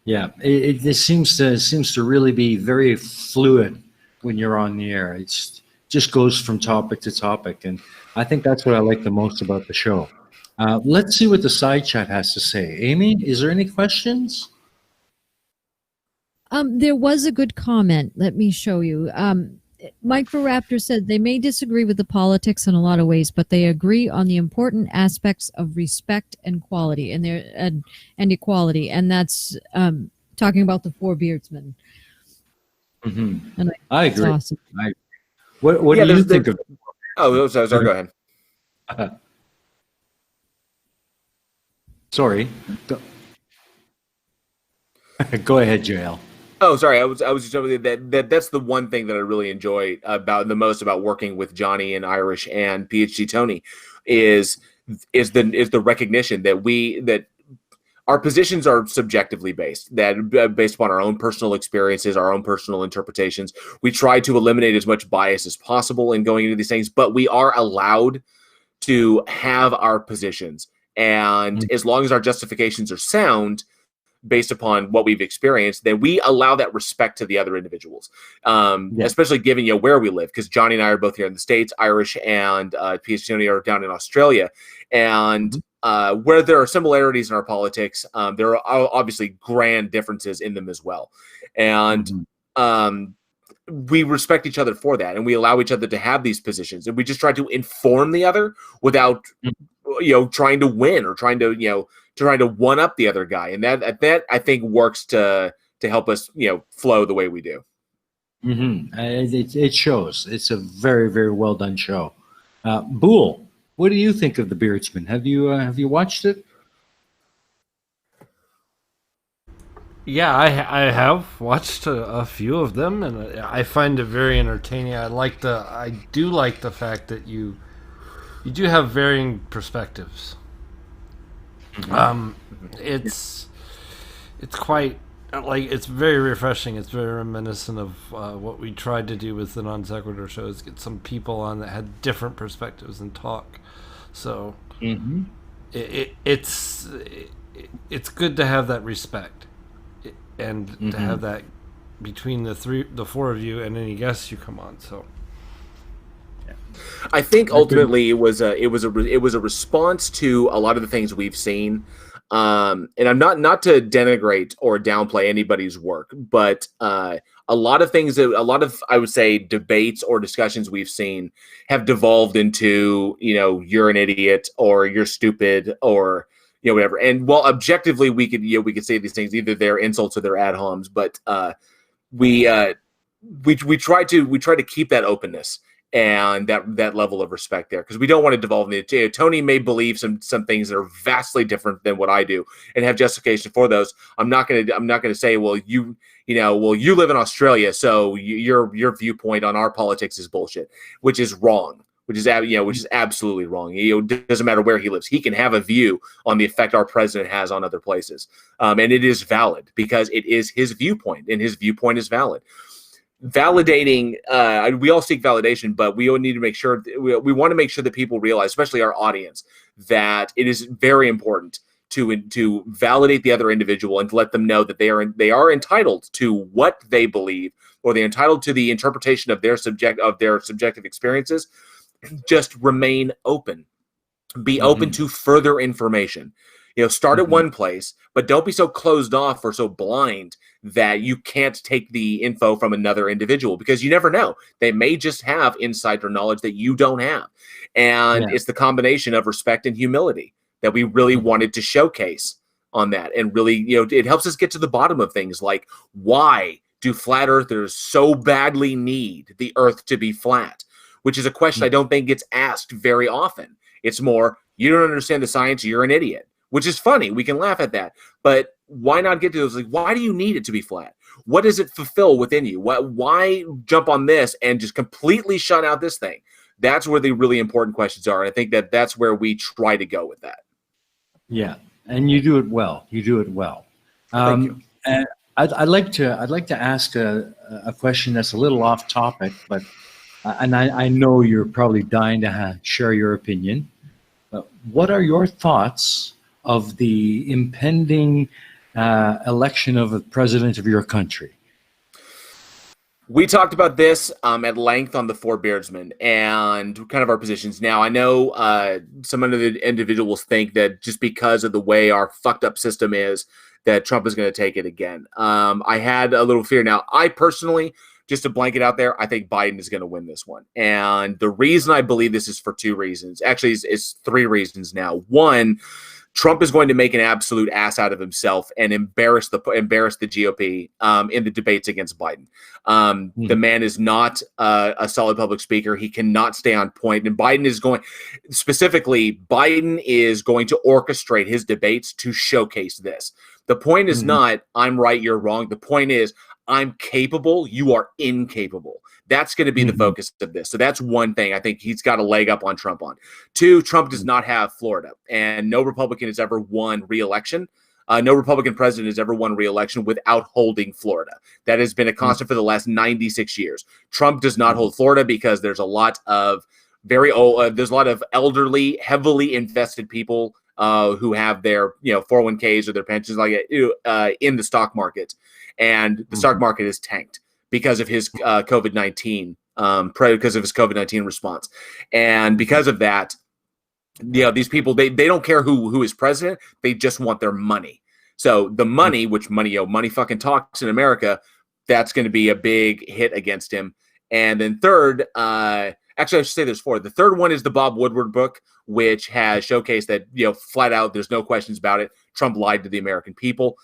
Yeah, it seems to really be very fluid when you're on the air. It's just goes from topic to topic, and I think that's what I like the most about the show. Let's see what the side chat has to say. Aimee, is there any questions? There was a good comment. Let me show you. Microraptor said they may disagree with the politics in a lot of ways, but they agree on the important aspects of respect and quality and equality, and that's talking about the Four Beardsmen. Mm-hmm. And I agree. Awesome. What do you think of? Oh, sorry, go ahead. Sorry. Go ahead, JL. Oh, sorry. I was just over there that's the one thing that I really enjoy about working with Johnny and Irish and PhD Tony is the recognition that our positions are subjectively based, that based upon our own personal experiences, our own personal interpretations. We try to eliminate as much bias as possible in going into these things, but we are allowed to have our positions, and as long as our justifications are sound, based upon what we've experienced, then we allow that respect to the other individuals, especially given where we live, because Johnny and I are both here in the States, Irish and PhD Tony are down in Australia, and where there are similarities in our politics, there are obviously grand differences in them as well, and we respect each other for that, and we allow each other to have these positions, and we just try to inform the other without trying to win or trying to one up the other guy, and that I think works to help us flow the way we do. Mm-hmm. It shows. It's a very, very well done show. Boole, what do you think of the Beardsman? Have you watched it? Yeah, I have watched a few of them, and I find it very entertaining. I do like the fact that you do have varying perspectives. It's quite it's very refreshing. It's very reminiscent of what we tried to do with the non sequitur shows. Get some people on that had different perspectives and talk. So it's good to have that respect, and to have that between the four of you and any guests you come on. So I think ultimately it was a response to a lot of the things we've seen. And I'm not to denigrate or downplay anybody's work, but a lot of things, I would say, debates or discussions we've seen have devolved into, you're an idiot or you're stupid or whatever. And while objectively we could say these things, either they're insults or they're ad homs, but we try to keep that openness and that level of respect there, because we don't want to devolve into it. Tony may believe some things that are vastly different than what I do and have justification for those. I'm not gonna say, well, you live in Australia, so your viewpoint on our politics is bullshit, which is wrong, which is absolutely wrong. It doesn't matter where he lives; he can have a view on the effect our president has on other places, and it is valid because it is his viewpoint, and his viewpoint is valid. Validating, we all seek validation, but we all need to make sure we want to make sure that people realize, especially our audience, that it is very important to validate the other individual and to let them know that they are entitled to what they believe, or they're entitled to the interpretation of their subjective experiences. Just remain open, be open to further information. Start at one place, but don't be so closed off or so blind that you can't take the info from another individual, because you never know. They may just have insider knowledge that you don't have. And it's the combination of respect and humility that we really wanted to showcase on that. And really, it helps us get to the bottom of things like, why do flat earthers so badly need the earth to be flat? Which is a question I don't think gets asked very often. It's more, you don't understand the science, you're an idiot. Which is funny. We can laugh at that. But why not get to those? Like, why do you need it to be flat? What does it fulfill within you? Why jump on this and just completely shut out this thing? That's where the really important questions are. And I think that's where we try to go with that. Yeah, and you do it well. Thank you. And I'd like to ask a question that's a little off topic, but and I know you're probably dying to share your opinion. But what are your thoughts of the impending election of the president of your country? We talked about this at length on the Four Beardsmen and kind of our positions. Now, I know some of the individuals think that just because of the way our fucked up system is, that Trump is going to take it again. I had a little fear. Now, I personally, just to blanket out there, I think Biden is going to win this one. And the reason I believe this is for two reasons. Actually, it's three reasons now. One, Trump is going to make an absolute ass out of himself and embarrass the GOP in the debates against Biden. The man is not a solid public speaker. He cannot stay on point. And Biden is going to orchestrate his debates to showcase this. The point is not, I'm right, you're wrong. The point is, I'm capable, you are incapable. That's going to be the focus of this. So that's one thing I think he's got a leg up on Trump on. Two, Trump does not have Florida, and no Republican has ever won re-election. No Republican president has ever won re-election without holding Florida. That has been a constant for the last 96 years. Trump does not hold Florida because there's a lot of there's a lot of elderly, heavily invested people who have their 401ks or their pensions in the stock market, and the stock market is tanked because of his COVID-19 response. And because of that, these people, they don't care who is president. They just want their money. So the money, which money fucking talks in America, that's going to be a big hit against him. And then third, actually I should say there's four. The third one is the Bob Woodward book, which has showcased that, flat out, there's no questions about it, Trump lied to the American people.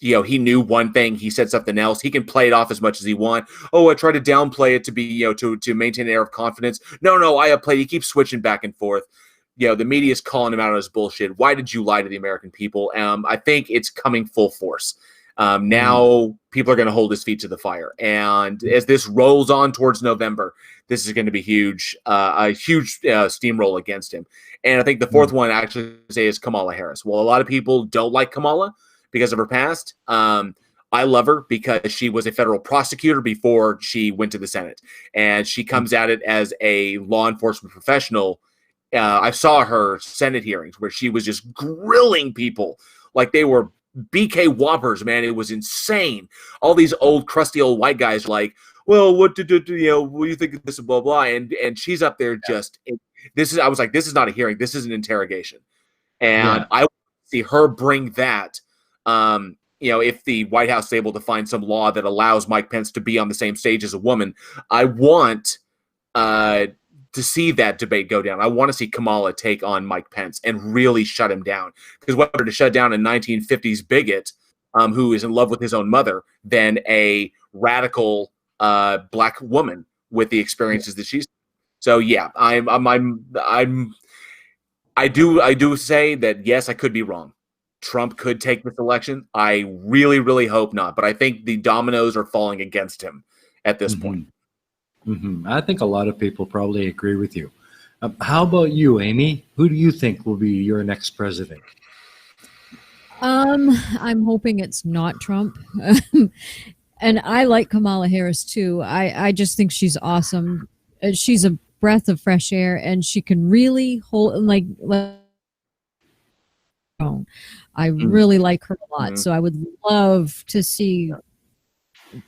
He knew one thing, he said something else. He can play it off as much as he wants. Oh, I try to downplay it to be, to maintain an air of confidence. No, I upplay. He keeps switching back and forth. The media is calling him out on his bullshit. Why did you lie to the American people? I think it's coming full force. Now people are going to hold his feet to the fire. And as this rolls on towards November, this is going to be huge, a huge steamroll against him. And I think the fourth one I actually say is Kamala Harris. Well, a lot of people don't like Kamala because of her past. I love her because she was a federal prosecutor before she went to the Senate. And she comes at it as a law enforcement professional I saw her Senate hearings where she was just grilling people like they were BK Whoppers, man. It was insane. All these crusty old white guys like, well, what do you think of this, blah, blah. And she's up there just, I was like, this is not a hearing. This is an interrogation. And I want to see her bring that, if the White House is able to find some law that allows Mike Pence to be on the same stage as a woman, I want to see that debate go down. I want to see Kamala take on Mike Pence and really shut him down. Because whether to shut down a 1950s bigot who is in love with his own mother than a radical black woman with the experiences that she's. So yeah, I do say that yes, I could be wrong. Trump could take this election. I really, really hope not. But I think the dominoes are falling against him at this point. I think a lot of people probably agree with you. How about you, Aimee? Who do you think will be your next president? I'm hoping it's not Trump. And I like Kamala Harris too. I just think she's awesome. She's a breath of fresh air, and she can really hold I really like her a lot. So I would love to see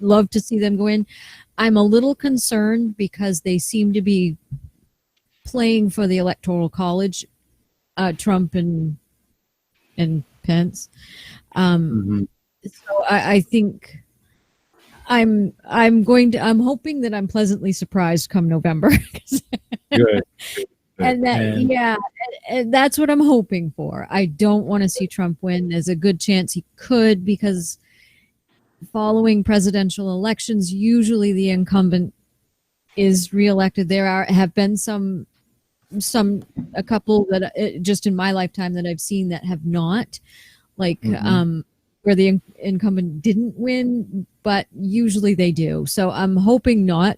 them go in. I'm a little concerned because they seem to be playing for the Electoral College, Trump and Pence. So I think I'm hoping that I'm pleasantly surprised come November. Good. And and that's what I'm hoping for. I don't want to see Trump win. There's a good chance he could, because following presidential elections, usually the incumbent is reelected. There have been a couple that just in my lifetime that I've seen that have not, like where the incumbent didn't win, but usually they do. So I'm hoping not.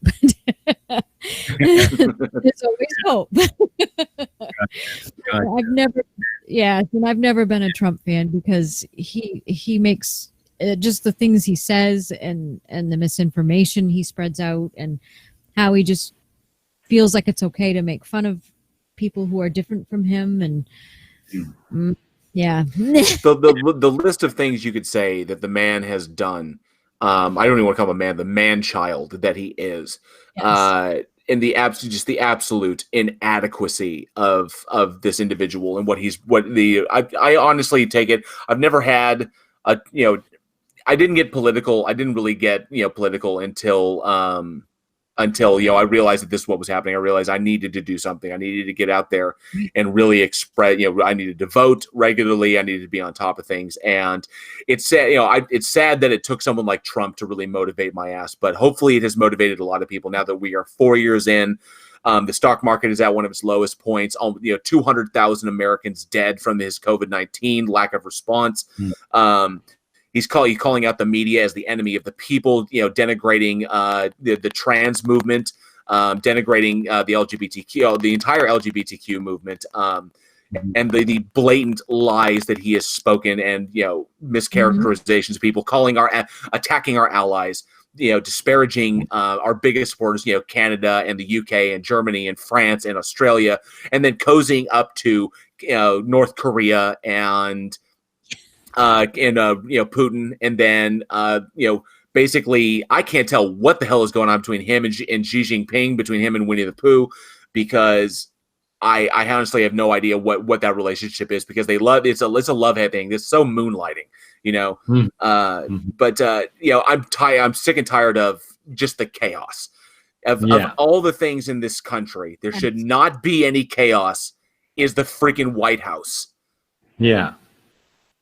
There's always hope. I've never been a Trump fan because he makes just the things he says and the misinformation he spreads out, and how he just feels like it's okay to make fun of people who are different from him. And the list of things you could say that the man has done, I don't even want to call him a man, the man-child that he is. Yes. And the absolute inadequacy of this individual and I honestly take it. I've never had I didn't get political. I didn't really get political until I realized that this is what was happening. I realized I needed to do something. I needed to get out there and really express. I needed to vote regularly. I needed to be on top of things. And it's sad. It's sad that it took someone like Trump to really motivate my ass. But hopefully, it has motivated a lot of people. Now that we are 4 years in, the stock market is at one of its lowest points. 200,000 Americans dead from his COVID-19 lack of response. He's calling out the media as the enemy of the people, denigrating the trans movement, denigrating the LGBTQ, the entire LGBTQ movement, and the blatant lies that he has spoken, and mischaracterizations of people, attacking our allies, disparaging our biggest supporters, Canada and the UK and Germany and France and Australia, and then cozying up to North Korea and Putin, and then basically I can't tell what the hell is going on between him and Xi Jinping, between him and Winnie the Pooh, because I honestly have no idea what that relationship is, because it's a love-hate thing. It's so moonlighting, But I'm sick and tired of just the chaos of all the things in this country. There should not be any chaos. Is the freaking White House? Yeah.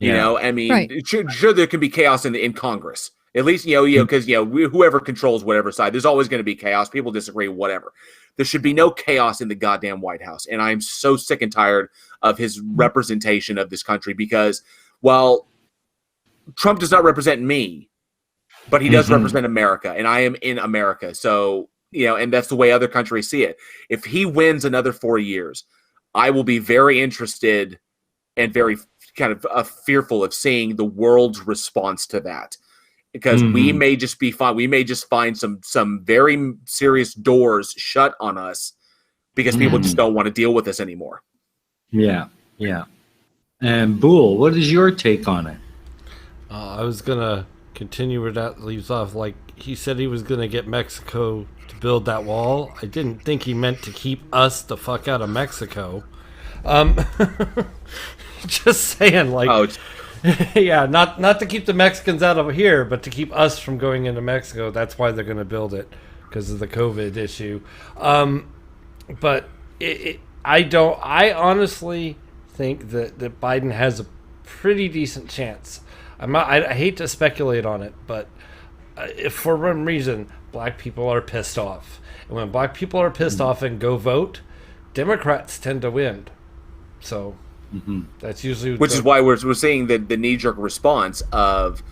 Sure, there can be chaos in Congress. At least, because, whoever controls whatever side, there's always going to be chaos. People disagree, whatever. There should be no chaos in the goddamn White House. And I'm so sick and tired of his representation of this country, because, while Trump does not represent me, but he does represent America, and I am in America. So, and that's the way other countries see it. If he wins another 4 years, I will be very interested and very kind of fearful of seeing the world's response to that, because we may just be fine. We may just find some very serious doors shut on us because people just don't want to deal with this anymore. Yeah. And Boole, what is your take on it? I was gonna continue where that leaves off. Like, he said he was gonna get Mexico to build that wall. I didn't think he meant to keep us the fuck out of Mexico. Just saying, like, yeah, not to keep the Mexicans out of here, but to keep us from going into Mexico. That's why they're gonna build it, because of the COVID issue. But I honestly think that Biden has a pretty decent chance. I hate to speculate on it, but if for one reason black people are pissed off, and when black people are pissed off and go vote, Democrats tend to win. So that's usually which is why we're seeing the knee-jerk response of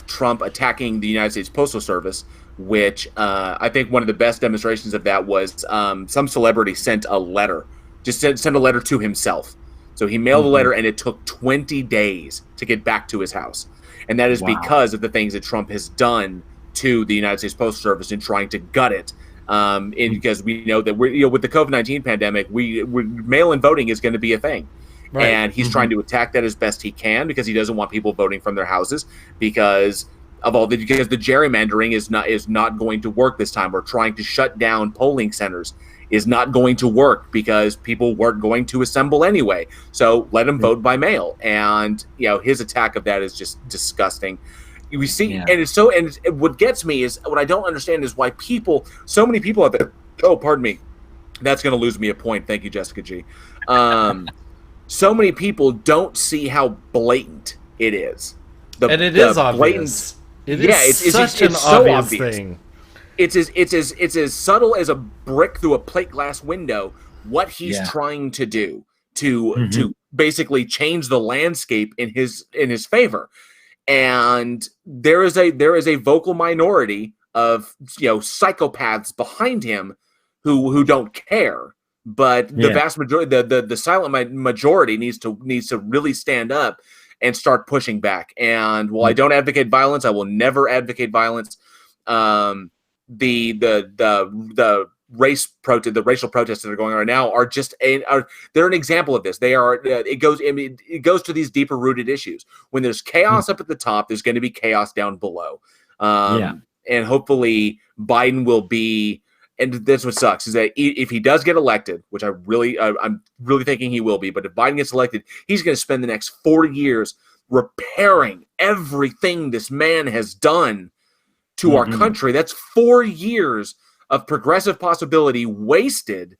Trump attacking the United States Postal Service, which I think one of the best demonstrations of that was some celebrity sent a letter, sent a letter to himself. So he mailed a letter, and it took 20 days to get back to his house. And that is because of the things that Trump has done to the United States Postal Service in trying to gut it. Because we know that with the COVID-19 pandemic, mail-in voting is going to be a thing. Right. And he's trying to attack that as best he can, because he doesn't want people voting from their houses because the gerrymandering is not going to work this time. We're trying to shut down polling centers. Is not going to work because people weren't going to assemble anyway. So let them vote by mail. And his attack of that is just disgusting. We see, and what gets me is what I don't understand is why so many people out there. Oh, pardon me. That's going to lose me a point. Thank you, Jessica G. So many people don't see how blatant it is. And it is obvious. It is such an obvious thing. It's as subtle as a brick through a plate glass window. What he's trying to do to basically change the landscape in his favor, and there is a vocal minority of psychopaths behind him who don't care. But the vast majority, the silent majority, needs to really stand up and start pushing back. And while I don't advocate violence, I will never advocate violence. The racial protests that are going on right now are they're an example of this. They are it goes to these deeper rooted issues. When there's chaos up at the top, there's going to be chaos down below. And hopefully Biden will be. And that's what sucks is that if he does get elected, which I'm really thinking he will be, but if Biden gets elected, he's going to spend the next 40 years repairing everything this man has done to our country. That's 4 years of progressive possibility wasted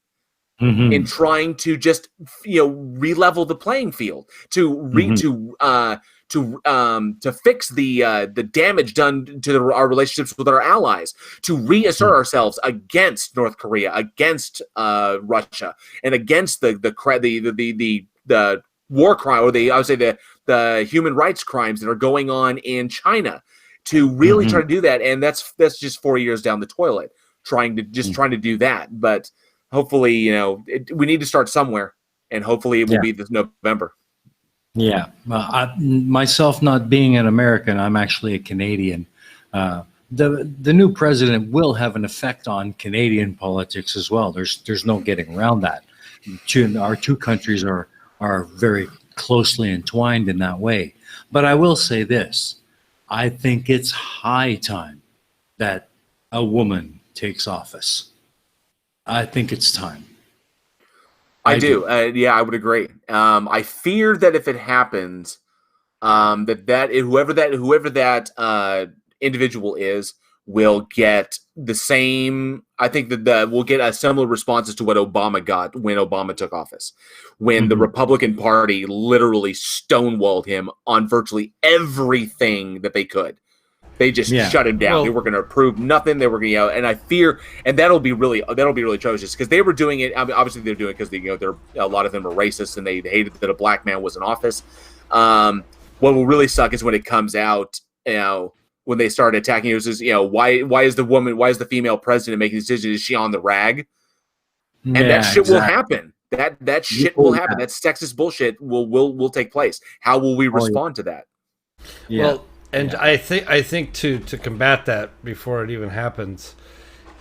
in trying to just re-level the playing field, to fix the damage done to our relationships with our allies, to reassert ourselves against North Korea, against Russia, and against the war crime, or the human rights crimes that are going on in China. To really try to do that, and that's just 4 years down the toilet, trying to do that. But hopefully, we need to start somewhere, and hopefully it will be this November. Yeah, myself not being an American, I'm actually a Canadian. The new president will have an effect on Canadian politics as well. There's no getting around that. Our two countries are very closely entwined in that way. But I will say this. I think it's high time that a woman takes office. I think it's time. I do. I would agree. I fear that if it happens, whoever that individual is will get the same. I think that we'll get a similar response as to what Obama got when Obama took office, when the Republican Party literally stonewalled him on virtually everything that they could. They just shut him down. They were going to approve nothing. They were going to, and I fear, and that'll be really atrocious because they were doing it. I mean, obviously they're doing it because a lot of them are racist and they hated that a black man was in office. What will really suck is when it comes out, when they start attacking you, is why is the female president making decisions? Is she on the rag? And that shit will happen. That shit will happen. That sexist bullshit will take place. How will we respond to that? Yeah. Well, and I think to combat that before it even happens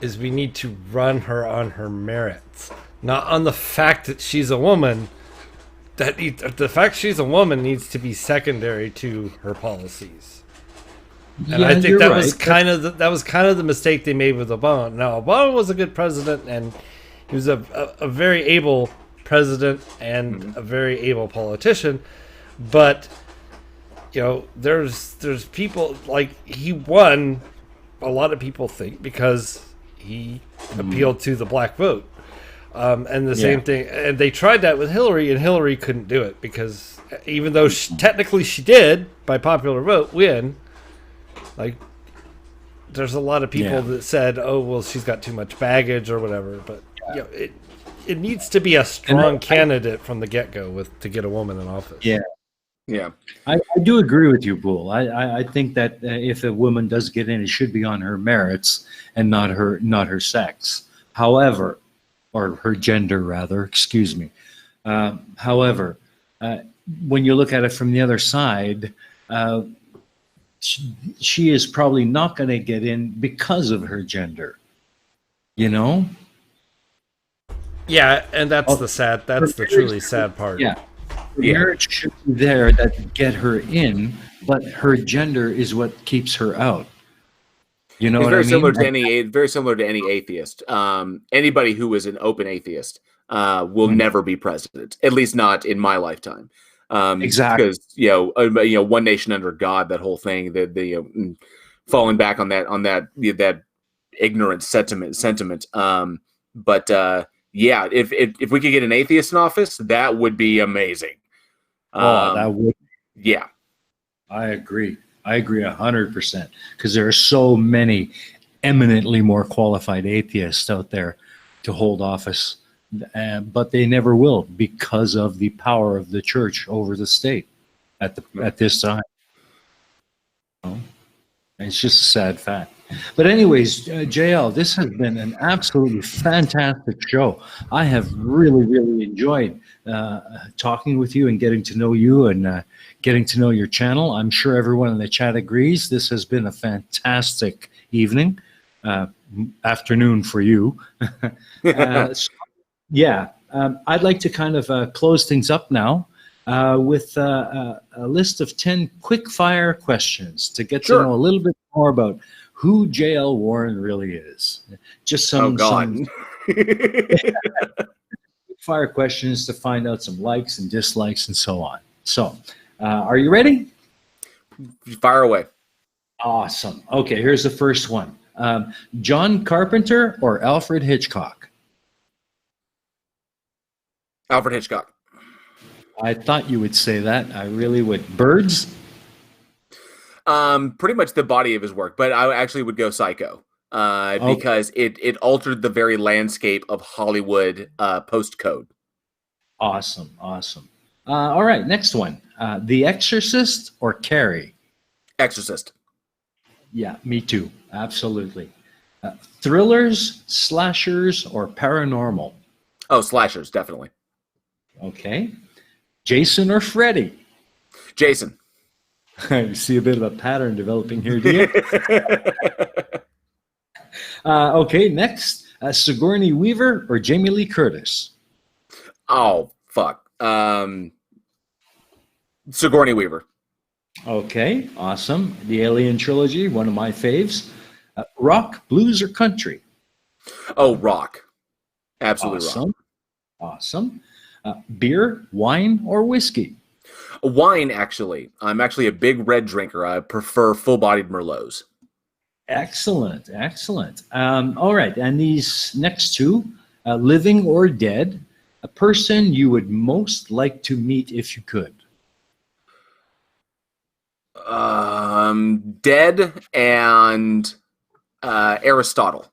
is we need to run her on her merits, not on the fact that she's a woman. The fact she's a woman needs to be secondary to her policies. And I think that was kind of the mistake they made with Obama. Now, Obama was a good president, and he was a very able president and a very able politician. But there's people like he won. A lot of people think because he appealed to the black vote. And the same thing, and they tried that with Hillary, and Hillary couldn't do it because even though technically she did by popular vote win, like there's a lot of people that said, "Oh, well, she's got too much baggage" or whatever. But it needs to be a strong candidate from the get-go to get a woman in office. Yeah. I do agree with you, Boole. I think that if a woman does get in, it should be on her merits and not her sex. However. Or her gender, rather, excuse me. However, when you look at it from the other side, she is probably not going to get in because of her gender. Yeah, and that's the truly sad part. Yeah. Marriage should be there that get her in, but her gender is what keeps her out. You know, it's very similar to any atheist. Anybody who is an open atheist will never be president, at least not in my lifetime. Exactly, because one nation under God, that whole thing, the falling back on that ignorant sentiment. But if we could get an atheist in office, that would be amazing. That would. Yeah, I agree. 100% because there are so many eminently more qualified atheists out there to hold office, but they never will because of the power of the church over the state at this time. It's just a sad fact. But anyways, JL, this has been an absolutely fantastic show. I have really, really enjoyed talking with you and getting to know you and getting to know your channel. I'm sure everyone in the chat agrees. This has been a fantastic evening, afternoon for you. I'd like to kind of close things up now with a list of 10 quick-fire questions to get to know a little bit more about who J.L. Warren really is. Just some fire questions to find out some likes and dislikes and so on. So, are you ready? Fire away. Awesome. Okay, here's the first one. John Carpenter or Alfred Hitchcock? Alfred Hitchcock. I thought you would say that. I really would. Birds? Pretty much the body of his work, but I actually would go Psycho because it altered the very landscape of Hollywood post-code. Awesome. All right, next one. The Exorcist or Carrie? Exorcist. Yeah, me too. Absolutely. Thrillers, slashers, or paranormal? Oh, slashers, definitely. Okay. Jason or Freddy? Jason. You see a bit of a pattern developing here, do you? Okay, next. Sigourney Weaver or Jamie Lee Curtis? Oh, fuck. Sigourney Weaver. Okay, awesome. The Alien trilogy, one of my faves. Rock, blues, or country? Oh, rock. Absolutely rock. Awesome. Beer, wine, or whiskey? Wine, actually. I'm actually a big red drinker. I prefer full-bodied Merlots. Excellent. All right, and these next two, living or dead, a person you would most like to meet if you could? Dead and Aristotle.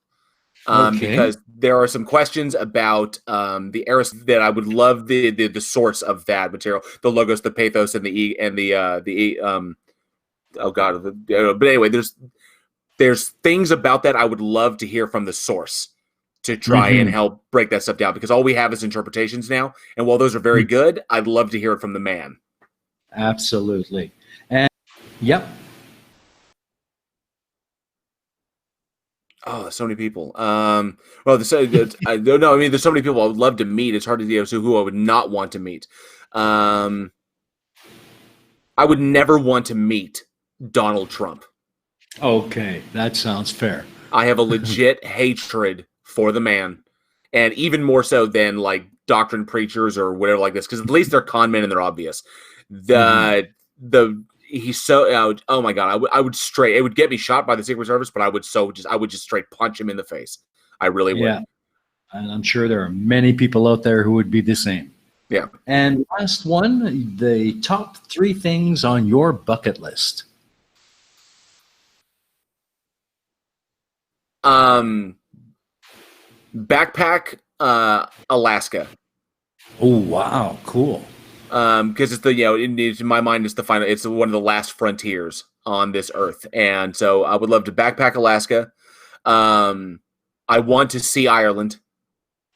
Because there are some questions about the Aristotle that I would love the source of that material, the logos, the pathos, and but anyway, there's things about that I would love to hear from the source to try and help break that stuff down, because all we have is interpretations now, and while those are very good, I'd love to hear it from the man. Absolutely. And yep. Oh, so many people. Well, I don't know. I mean, there's so many people I would love to meet. It's hard to so who I would not want to meet. I would never want to meet Donald Trump. Okay, that sounds fair. I have a legit hatred for the man, and even more so than like doctrine preachers or whatever like this, because at least they're con men and they're obvious. He's so oh my god, I would straight, it would get me shot by the Secret Service, but I would just straight punch him in the face. I really would. Yeah, and I'm sure there are many people out there who would be the same. Yeah. And last one, the top 3 things on your bucket list. Backpack Alaska. Oh wow, cool. Because it's the in my mind it's the final, it's one of the last frontiers on this earth, and so I would love to backpack Alaska. I want to see Ireland,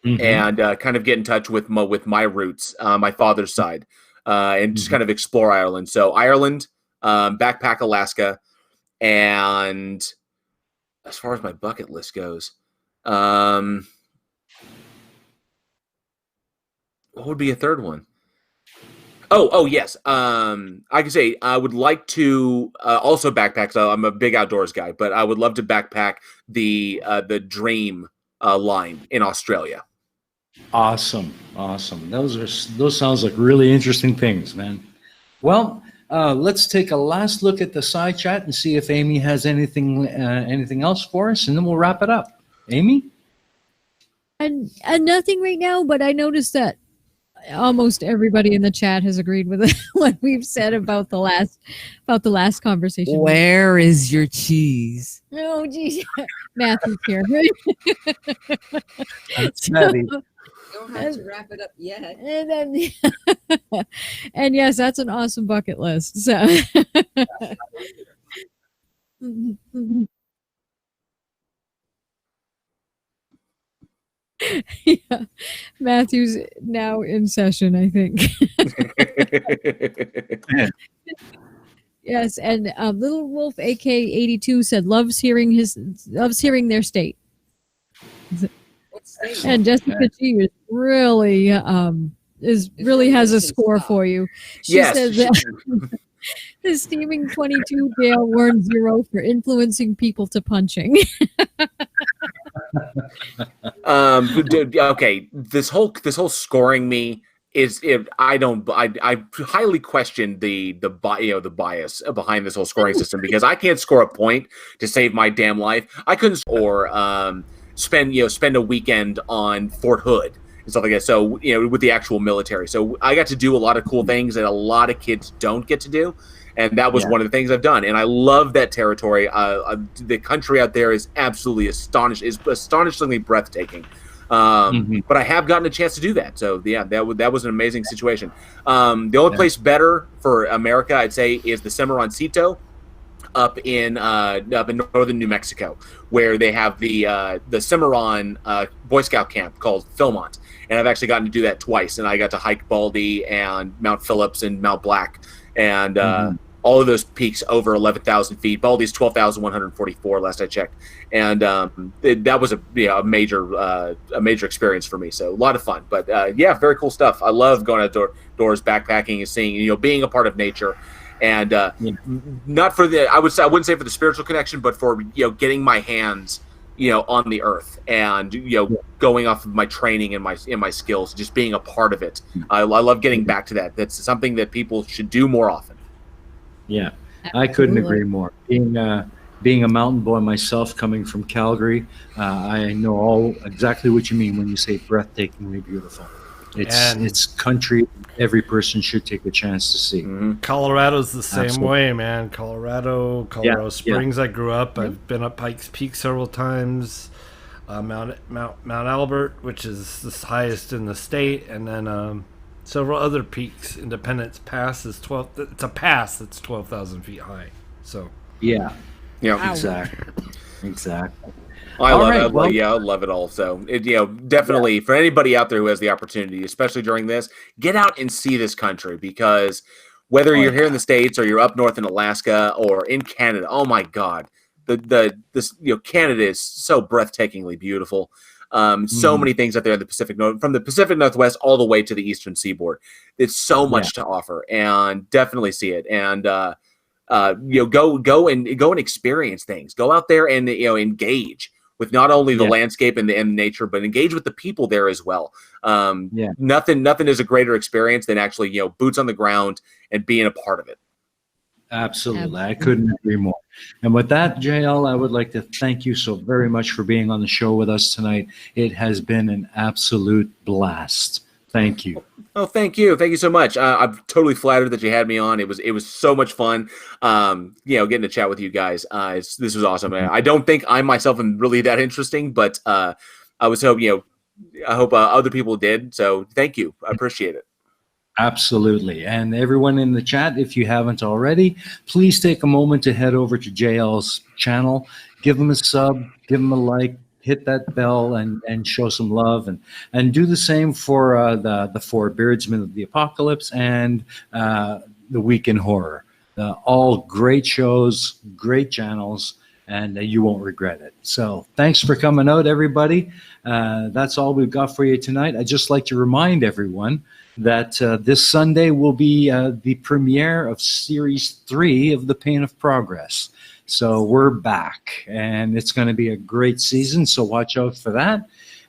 and kind of get in touch with my roots, my father's side, and just kind of explore Ireland. So Ireland, backpack Alaska, and as far as my bucket list goes, what would be a third one? Oh yes. I can say I would like to also backpack. So I'm a big outdoors guy, but I would love to backpack the Dream line in Australia. Awesome. Those sounds like really interesting things, man. Well, let's take a last look at the side chat and see if Aimee has anything else for us, and then we'll wrap it up. Aimee? And nothing right now, but I noticed that almost everybody in the chat has agreed with what we've said about the last conversation. Where is your cheese? Oh, geez. Matthew's here. That's Matthew. You don't have to wrap it up yet. And yes, that's an awesome bucket list. So yeah, Matthew's now in session, I think. Yes, and Little Wolf AK82 said loves hearing their state. And Jessica G is really has a score for you. She says that the steaming 22 Dale Warren 0 for influencing people to punching. Okay, this whole scoring me is, I highly question the bias behind this whole scoring system, because I can't score a point to save my damn life. I couldn't spend a weekend on Fort Hood and stuff like that. So with the actual military, so I got to do a lot of cool things that a lot of kids don't get to do. And that was one of the things I've done, and I love that territory. The country out there is absolutely astonishingly breathtaking. But I have gotten a chance to do that, so yeah, that was an amazing situation. The only place better for America, I'd say, is the Cimarroncito up in northern New Mexico, where they have the Cimarron Boy Scout camp called Philmont, and I've actually gotten to do that twice, and I got to hike Baldy and Mount Phillips and Mount Black, and all of those peaks over 11,000 feet. Baldy's 12,144 last I checked, and that was a major experience for me. So a lot of fun, but very cool stuff. I love going outdoors, backpacking, and seeing, being a part of nature, and not for the I wouldn't say for the spiritual connection, but for getting my hands on the earth, and going off of my training and my skills, just being a part of it. I love getting back to that. That's something that people should do more often. Yeah, I couldn't agree more. Being a mountain boy myself, coming from Calgary, I know exactly what you mean when you say breathtakingly beautiful. It's country every person should take a chance to see. Colorado's the same way, man. Colorado Springs. I grew up. I've been up Pikes Peak several times. Mount Albert, which is the highest in the state, and then several other peaks. Independence Pass is 12. It's a pass that's 12,000 feet high. So yeah, exactly. I love it all. So definitely for anybody out there who has the opportunity, especially during this, get out and see this country, because whether you're here in the States or you're up north in Alaska or in Canada, oh my God, this Canada is so breathtakingly beautiful. So many things out there in the Pacific from the Pacific Northwest all the way to the Eastern Seaboard. It's so much to offer, and definitely see it. And go and experience things. Go out there and engage with not only the landscape and the nature, but engage with the people there as well. Nothing is a greater experience than actually boots on the ground and being a part of it. Absolutely. I couldn't agree more. And with that, JL, I would like to thank you so very much for being on the show with us tonight. It has been an absolute blast. Thank you. Oh, thank you. Thank you so much. I'm totally flattered that you had me on. It was so much fun, getting to chat with you guys. This was awesome. I don't think I myself am really that interesting, but I hope other people did. So thank you. I appreciate it. Absolutely. And everyone in the chat, if you haven't already, please take a moment to head over to JL's channel, give him a sub, give him a like, hit that bell and show some love, and do the same for the Four Beardsmen of the Apocalypse and the Week in Horror. All great shows, great channels, and you won't regret it. So thanks for coming out, everybody. That's all we've got for you tonight. I'd just like to remind everyone that this Sunday will be the premiere of Series 3 of The Pain of Progress. So we're back, and it's going to be a great season, so watch out for that.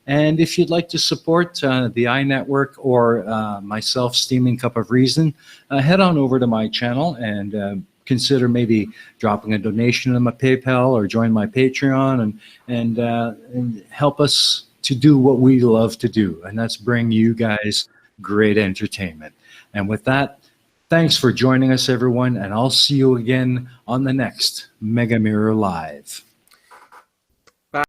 And if you'd like to support the EiE Network or myself, Steaming Cup of Reason, head on over to my channel and consider maybe dropping a donation on my PayPal or join my Patreon and help us to do what we love to do, and that's bring you guys great entertainment. And with that, thanks for joining us, everyone, and I'll see you again on the next Mega Mirror Live. Bye.